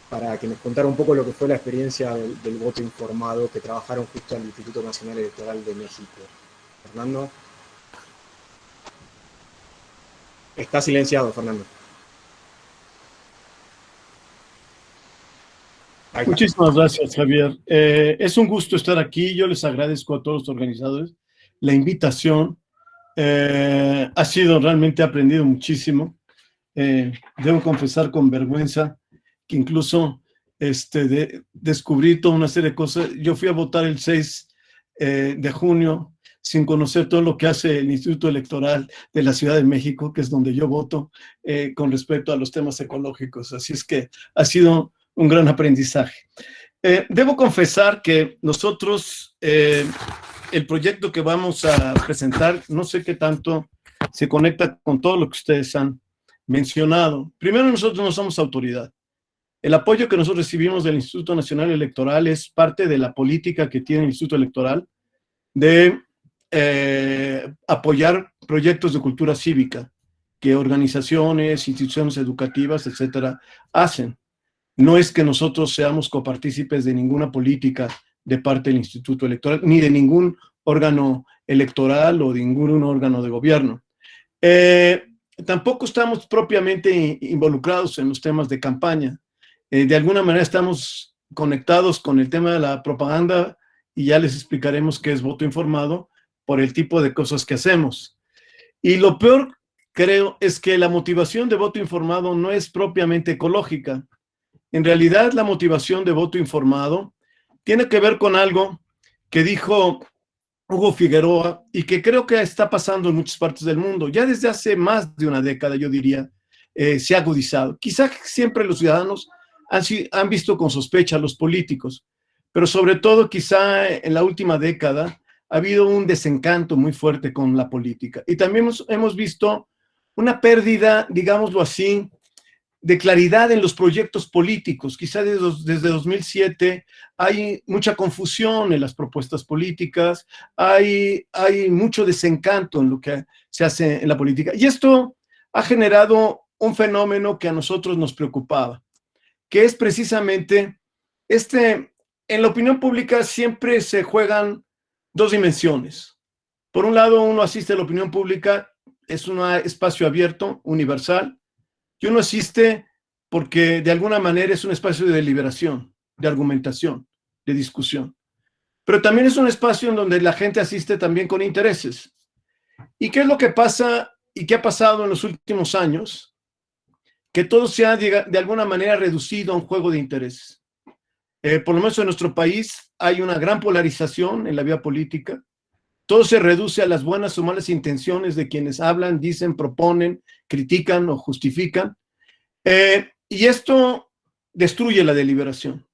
para que nos contara un poco lo que fue la experiencia del voto informado que trabajaron justo en el Instituto Nacional Electoral de México. Fernando. Está silenciado, Fernando. Muchísimas gracias, Javier. Es un gusto estar aquí. Yo les agradezco a todos los organizadores la invitación. Ha sido realmente aprendido muchísimo. Debo confesar con vergüenza que incluso descubrí toda una serie de cosas. Yo fui a votar el 6 de junio sin conocer todo lo que hace el Instituto Electoral de la Ciudad de México, que es donde yo voto, con respecto a los temas ecológicos. Así es que ha sido un gran aprendizaje. Debo confesar que nosotros, el proyecto que vamos a presentar, no sé qué tanto se conecta con todo lo que ustedes han mencionado. Primero, nosotros no somos autoridad. El apoyo que nosotros recibimos del Instituto Nacional Electoral es parte de la política que tiene el Instituto Electoral de apoyar proyectos de cultura cívica que organizaciones, instituciones educativas, etcétera, hacen. No es que nosotros seamos copartícipes de ninguna política de parte del Instituto Electoral, ni de ningún órgano electoral o de ningún órgano de gobierno. Tampoco estamos propiamente involucrados en los temas de campaña. De alguna manera estamos conectados con el tema de la propaganda y ya les explicaremos qué es voto informado por el tipo de cosas que hacemos. Y lo peor, creo, es que la motivación de voto informado no es propiamente ecológica. En realidad, la motivación de voto informado tiene que ver con algo que dijo Hugo Figueroa y que creo que está pasando en muchas partes del mundo. Ya desde hace más de una década, yo diría, se ha agudizado. Quizá siempre los ciudadanos han visto con sospecha a los políticos, pero sobre todo quizá en la última década ha habido un desencanto muy fuerte con la política. Y también hemos visto una pérdida, digámoslo así, de claridad en los proyectos políticos. Quizá desde 2007 hay mucha confusión en las propuestas políticas, hay mucho desencanto en lo que se hace en la política. Y esto ha generado un fenómeno que a nosotros nos preocupaba, que es precisamente en la opinión pública siempre se juegan dos dimensiones. Por un lado, uno asiste a la opinión pública, es un espacio abierto, universal, y uno asiste porque de alguna manera es un espacio de deliberación, de argumentación, de discusión. Pero también es un espacio en donde la gente asiste también con intereses. ¿Y qué es lo que pasa y qué ha pasado en los últimos años? Que todo se ha de alguna manera reducido a un juego de intereses. Por lo menos en nuestro país hay una gran polarización en la vía política. Todo se reduce a las buenas o malas intenciones de quienes hablan, dicen, proponen, critican o justifican. Y esto destruye la deliberación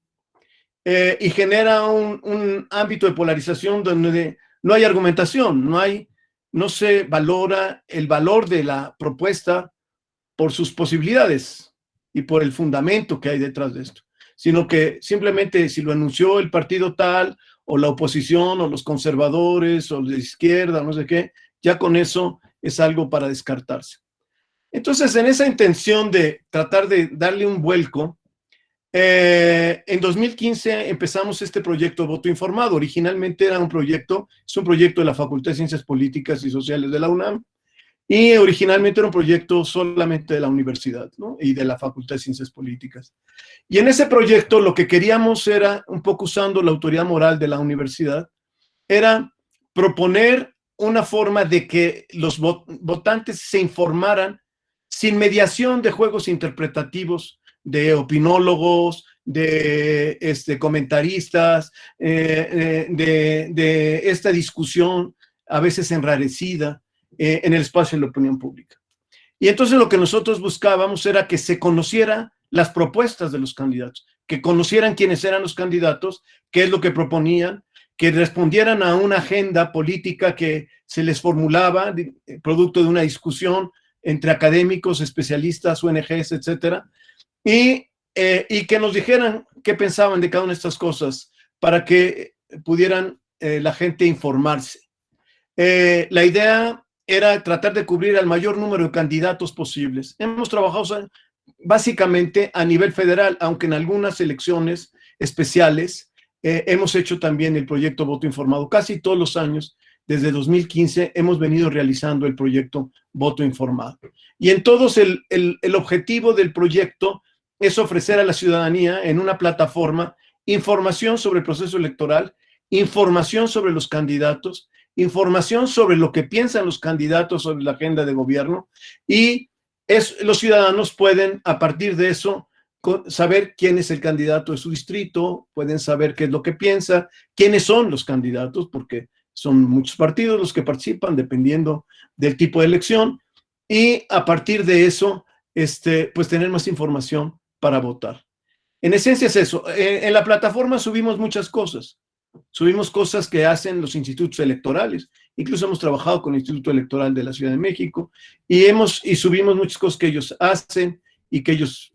y genera un ámbito de polarización donde no hay argumentación, no se valora el valor de la propuesta por sus posibilidades y por el fundamento que hay detrás de esto, sino que simplemente si lo anunció el partido tal o la oposición o los conservadores o de izquierda, no sé qué, ya con eso es algo para descartarse. Entonces, en esa intención de tratar de darle un vuelco, en 2015 empezamos este proyecto Voto Informado. Originalmente es un proyecto de la Facultad de Ciencias Políticas y Sociales de la UNAM, y originalmente era un proyecto solamente de la universidad, ¿no? Y de la Facultad de Ciencias Políticas. Y en ese proyecto lo que queríamos era, un poco usando la autoridad moral de la universidad, era proponer una forma de que los votantes se informaran sin mediación de juegos interpretativos, de opinólogos, de comentaristas, de esta discusión a veces enrarecida en el espacio de la opinión pública. Y entonces lo que nosotros buscábamos era que se conociera las propuestas de los candidatos, que conocieran quiénes eran los candidatos, qué es lo que proponían, que respondieran a una agenda política que se les formulaba, producto de una discusión entre académicos, especialistas, ONGs, etcétera, y que nos dijeran qué pensaban de cada una de estas cosas para que pudieran la gente informarse. La idea era tratar de cubrir al mayor número de candidatos posibles. Hemos trabajado básicamente a nivel federal, aunque en algunas elecciones especiales hemos hecho también el proyecto Voto Informado. Casi todos los años, desde 2015, hemos venido realizando el proyecto Voto Informado. Y en todos el objetivo del proyecto es ofrecer a la ciudadanía en una plataforma información sobre el proceso electoral, información sobre los candidatos información sobre lo que piensan los candidatos sobre la agenda de gobierno, y los ciudadanos pueden, a partir de eso, saber quién es el candidato de su distrito, pueden saber qué es lo que piensa, quiénes son los candidatos, porque son muchos partidos los que participan, dependiendo del tipo de elección, y a partir de eso, pues tener más información para votar. En esencia es eso. En la plataforma subimos muchas cosas. Subimos cosas que hacen los institutos electorales. Incluso hemos trabajado con el Instituto Electoral de la Ciudad de México y subimos muchas cosas que ellos hacen y que ellos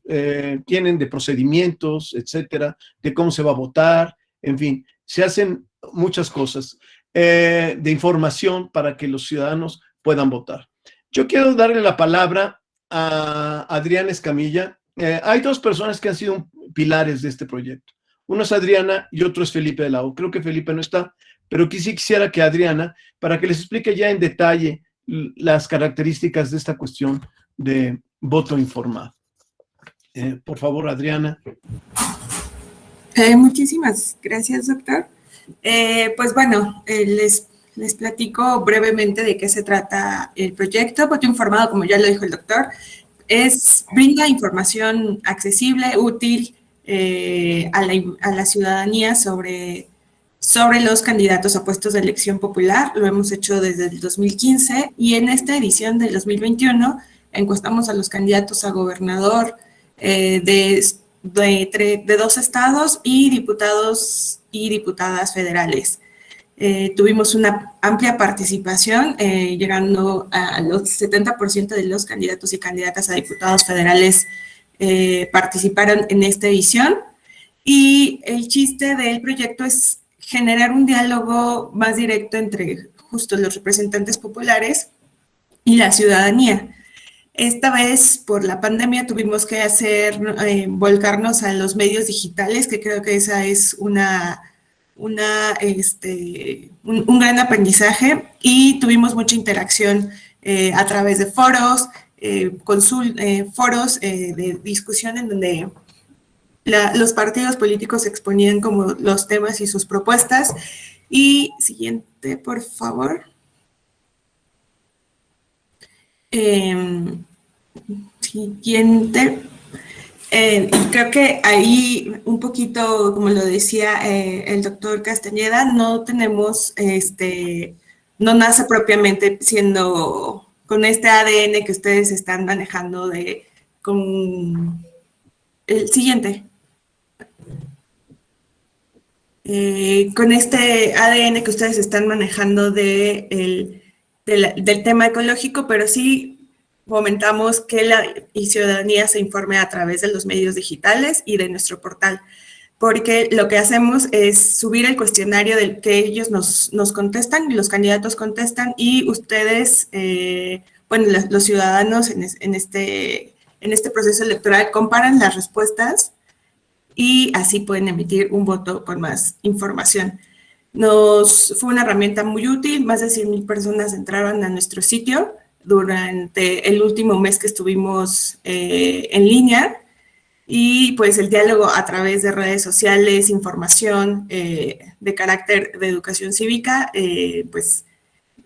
tienen de procedimientos, etcétera, de cómo se va a votar, en fin, se hacen muchas cosas de información para que los ciudadanos puedan votar. Yo quiero darle la palabra a Adriana Escamilla. Hay dos personas que han sido pilares de este proyecto. Uno es Adriana y otro es Felipe de la O. Creo que Felipe no está, pero quisiera que Adriana, para que les explique ya en detalle las características de esta cuestión de voto informado. Por favor, Adriana. Muchísimas gracias, doctor. Pues bueno, les platico brevemente de qué se trata el proyecto. Voto informado, como ya lo dijo el doctor, brinda información accesible, útil a la ciudadanía sobre los candidatos a puestos de elección popular. Lo hemos hecho desde el 2015 y en esta edición del 2021 encuestamos a los candidatos a gobernador de 2 estados y diputados y diputadas federales. Tuvimos una amplia participación, llegando a los 70% de los candidatos y candidatas a diputados federales participaron en esta edición, y el chiste del proyecto es generar un diálogo más directo entre justo los representantes populares y la ciudadanía. Esta vez, por la pandemia, tuvimos que volcarnos a los medios digitales, que creo que esa es un gran aprendizaje, y tuvimos mucha interacción a través de foros, foros de discusión en donde los partidos políticos exponían como los temas y sus propuestas. Y siguiente, por favor. Siguiente. Y creo que ahí un poquito, como lo decía el doctor Castañeda, no tenemos, no nace propiamente siendo con este ADN que ustedes están manejando con el siguiente. Con este ADN que ustedes están manejando del tema ecológico, pero sí fomentamos que la ciudadanía se informe a través de los medios digitales y de nuestro portal, porque lo que hacemos es subir el cuestionario del que ellos nos contestan, los candidatos contestan, y ustedes, los ciudadanos en este proceso electoral comparan las respuestas y así pueden emitir un voto con más información. Fue una herramienta muy útil, más de 100,000 personas entraron a nuestro sitio durante el último mes que estuvimos en línea, y pues el diálogo a través de redes sociales, información de carácter de educación cívica, pues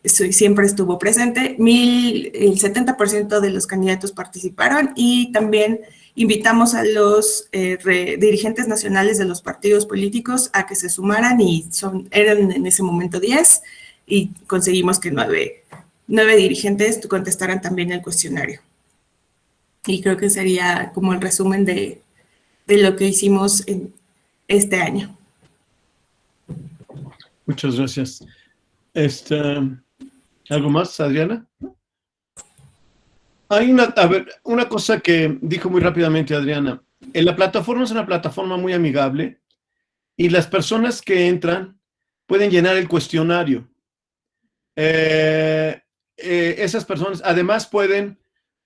siempre estuvo presente. El 70% de los candidatos participaron, y también invitamos a los dirigentes nacionales de los partidos políticos a que se sumaran, y eran en ese momento 10, y conseguimos que 9 dirigentes contestaran también el cuestionario. Y creo que sería como el resumen de lo que hicimos en este año. Muchas gracias. ¿Algo más, Adriana? Hay una cosa que dijo muy rápidamente Adriana. La plataforma es una plataforma muy amigable, y las personas que entran pueden llenar el cuestionario. Esas personas además pueden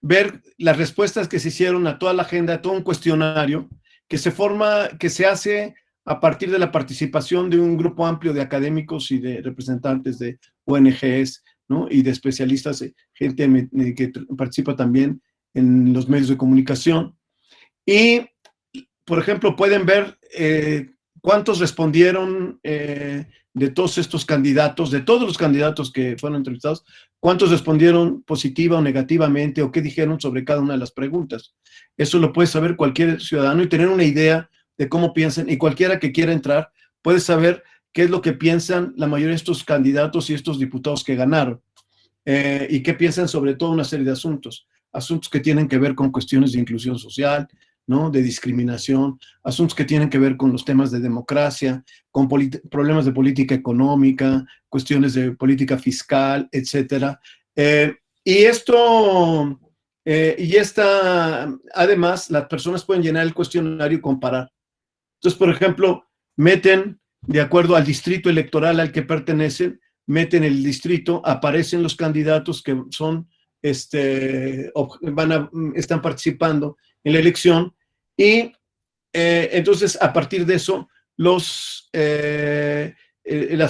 ver las respuestas que se hicieron a toda la agenda, a todo un cuestionario que se hace a partir de la participación de un grupo amplio de académicos y de representantes de ONGs, ¿no? Y de especialistas, gente que participa también en los medios de comunicación. Y, por ejemplo, pueden ver ¿cuántos respondieron de todos estos candidatos, de todos los candidatos que fueron entrevistados, cuántos respondieron positiva o negativamente o qué dijeron sobre cada una de las preguntas? Eso lo puede saber cualquier ciudadano y tener una idea de cómo piensan, y cualquiera que quiera entrar puede saber qué es lo que piensan la mayoría de estos candidatos y estos diputados que ganaron, y qué piensan sobre toda una serie de asuntos que tienen que ver con cuestiones de inclusión social, ¿no? De discriminación, asuntos que tienen que ver con los temas de democracia, con problemas de política económica, cuestiones de política fiscal, etcétera. Además, las personas pueden llenar el cuestionario y comparar. Entonces, por ejemplo, meten, de acuerdo al distrito electoral al que pertenecen, meten el distrito, aparecen los candidatos que son, están participando en la elección, y entonces a partir de eso las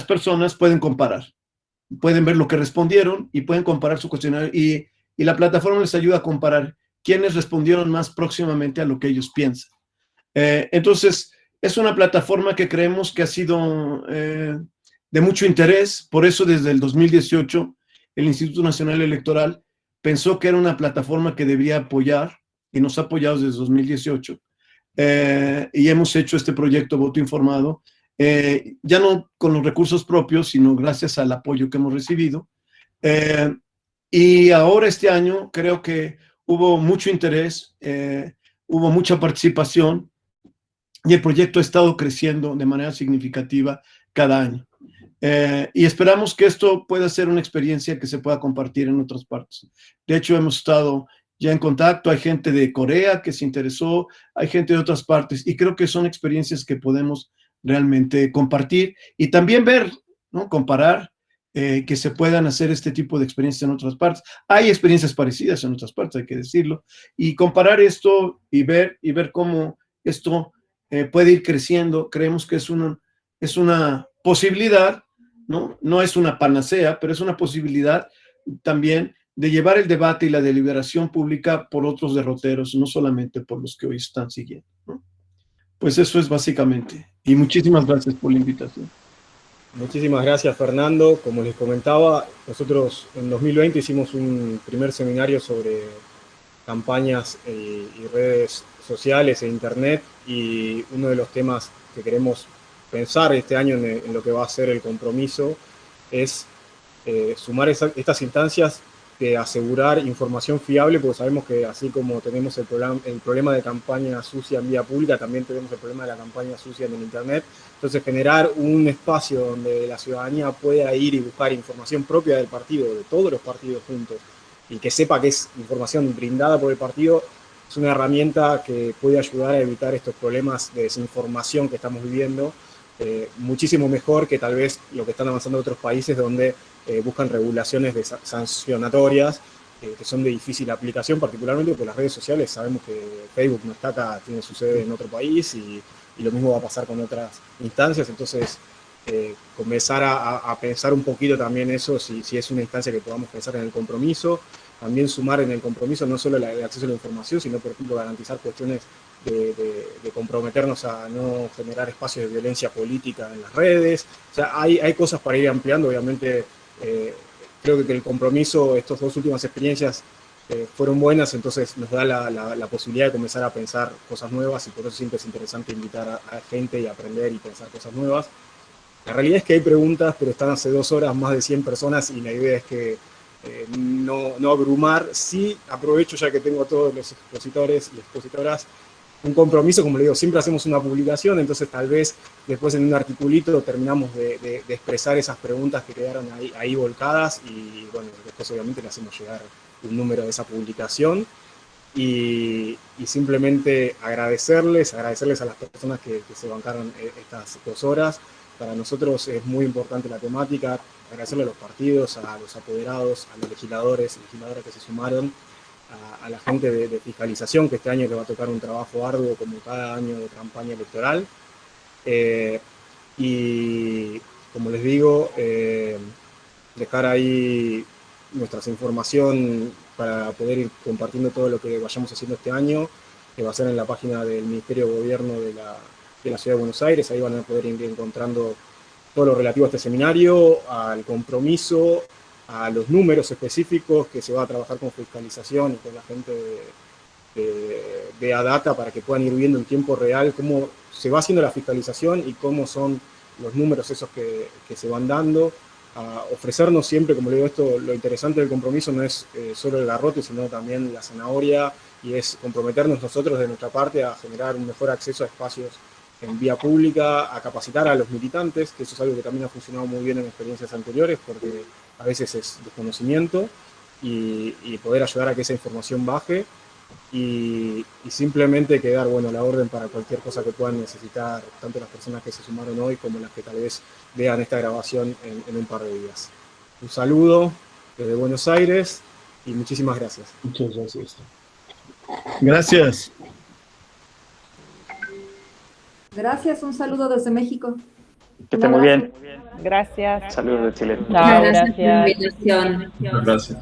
personas pueden comparar, pueden ver lo que respondieron y pueden comparar su cuestionario, y la plataforma les ayuda a comparar quiénes respondieron más próximamente a lo que ellos piensan. Entonces, es una plataforma que creemos que ha sido de mucho interés. Por eso desde el 2018 el Instituto Nacional Electoral pensó que era una plataforma que debía apoyar, y nos ha apoyado desde 2018, y hemos hecho este proyecto Voto Informado, ya no con los recursos propios, sino gracias al apoyo que hemos recibido. Y ahora este año creo que hubo mucho interés, hubo mucha participación, y el proyecto ha estado creciendo de manera significativa cada año. Y esperamos que esto pueda ser una experiencia que se pueda compartir en otras partes. De hecho, hemos estado ya en contacto, hay gente de Corea que se interesó, hay gente de otras partes, y creo que son experiencias que podemos realmente compartir y también ver, ¿no? Comparar, que se puedan hacer este tipo de experiencias en otras partes. Hay experiencias parecidas en otras partes, hay que decirlo, y comparar esto y ver cómo esto puede ir creciendo. Creemos que es una posibilidad, ¿no? No es una panacea, pero es una posibilidad también de llevar el debate y la deliberación pública por otros derroteros, no solamente por los que hoy están siguiendo, ¿no? Pues eso es básicamente. Y muchísimas gracias por la invitación. Muchísimas gracias, Fernando. Como les comentaba, nosotros en 2020 hicimos un primer seminario sobre campañas y redes sociales e internet, y uno de los temas que queremos pensar este año en lo que va a ser el compromiso es sumar estas instancias de asegurar información fiable, porque sabemos que así como tenemos el problema de campaña sucia en vía pública, también tenemos el problema de la campaña sucia en el internet. Entonces, generar un espacio donde la ciudadanía pueda ir y buscar información propia del partido, de todos los partidos juntos, y que sepa que es información brindada por el partido, es una herramienta que puede ayudar a evitar estos problemas de desinformación que estamos viviendo, muchísimo mejor que tal vez lo que están avanzando otros países, donde buscan regulaciones sancionatorias que son de difícil aplicación, particularmente porque las redes sociales, sabemos que Facebook no está acá, tiene su sede en otro país, y lo mismo va a pasar con otras instancias. Entonces, comenzar a pensar un poquito también eso, si es una instancia que podamos pensar en el compromiso, también sumar en el compromiso no solo el acceso a la información, sino, por ejemplo, garantizar cuestiones de comprometernos a no generar espacios de violencia política en las redes. O sea, hay cosas para ir ampliando. Obviamente, creo que el compromiso, estas dos últimas experiencias fueron buenas, entonces nos da la posibilidad de comenzar a pensar cosas nuevas, y por eso siempre es interesante invitar a gente y aprender y pensar cosas nuevas. La realidad es que hay preguntas, pero están hace 2 horas más de 100 personas, y la idea es que no abrumar. Sí, aprovecho, ya que tengo a todos los expositores y expositoras, un compromiso, como le digo, siempre hacemos una publicación, entonces tal vez después en un articulito terminamos de expresar esas preguntas que quedaron ahí volcadas, y bueno, después obviamente le hacemos llegar un número de esa publicación, y simplemente agradecerles a las personas que se bancaron estas 2 horas. Para nosotros es muy importante la temática, agradecerle a los partidos, a los apoderados, a los legisladores y legisladoras que se sumaron, a la gente de fiscalización, que este año le va a tocar un trabajo arduo como cada año de campaña electoral. Y como les digo, dejar ahí nuestra información para poder ir compartiendo todo lo que vayamos haciendo este año, que va a ser en la página del Ministerio de Gobierno de de la Ciudad de Buenos Aires. Ahí van a poder ir encontrando todo lo relativo a este seminario, al compromiso, a los números específicos que se va a trabajar con fiscalización y con la gente de ADATA para que puedan ir viendo en tiempo real cómo se va haciendo la fiscalización y cómo son los números esos que se van dando. A ofrecernos siempre, como le digo, esto, lo interesante del compromiso no es solo el garrote, sino también la zanahoria, y es comprometernos nosotros de nuestra parte a generar un mejor acceso a espacios en vía pública, a capacitar a los militantes, que eso es algo que también ha funcionado muy bien en experiencias anteriores, porque a veces es desconocimiento, y poder ayudar a que esa información baje, y simplemente quedar, bueno, la orden para cualquier cosa que puedan necesitar, tanto las personas que se sumaron hoy como las que tal vez vean esta grabación en un par de días. Un saludo desde Buenos Aires y muchísimas gracias. Muchas gracias. Gracias. Gracias, un saludo desde México. Que esté muy bien. Gracias. Saludos de Chile. Chao, Gracias por la gracias. invitación. Gracias.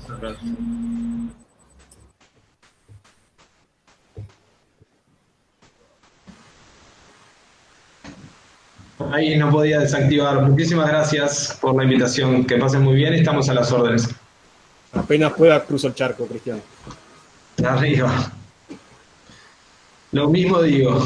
Ahí no podía desactivar. Muchísimas gracias por la invitación. Que pasen muy bien. Estamos a las órdenes. Apenas pueda cruzo el charco, Cristian. Arriba. Lo mismo digo.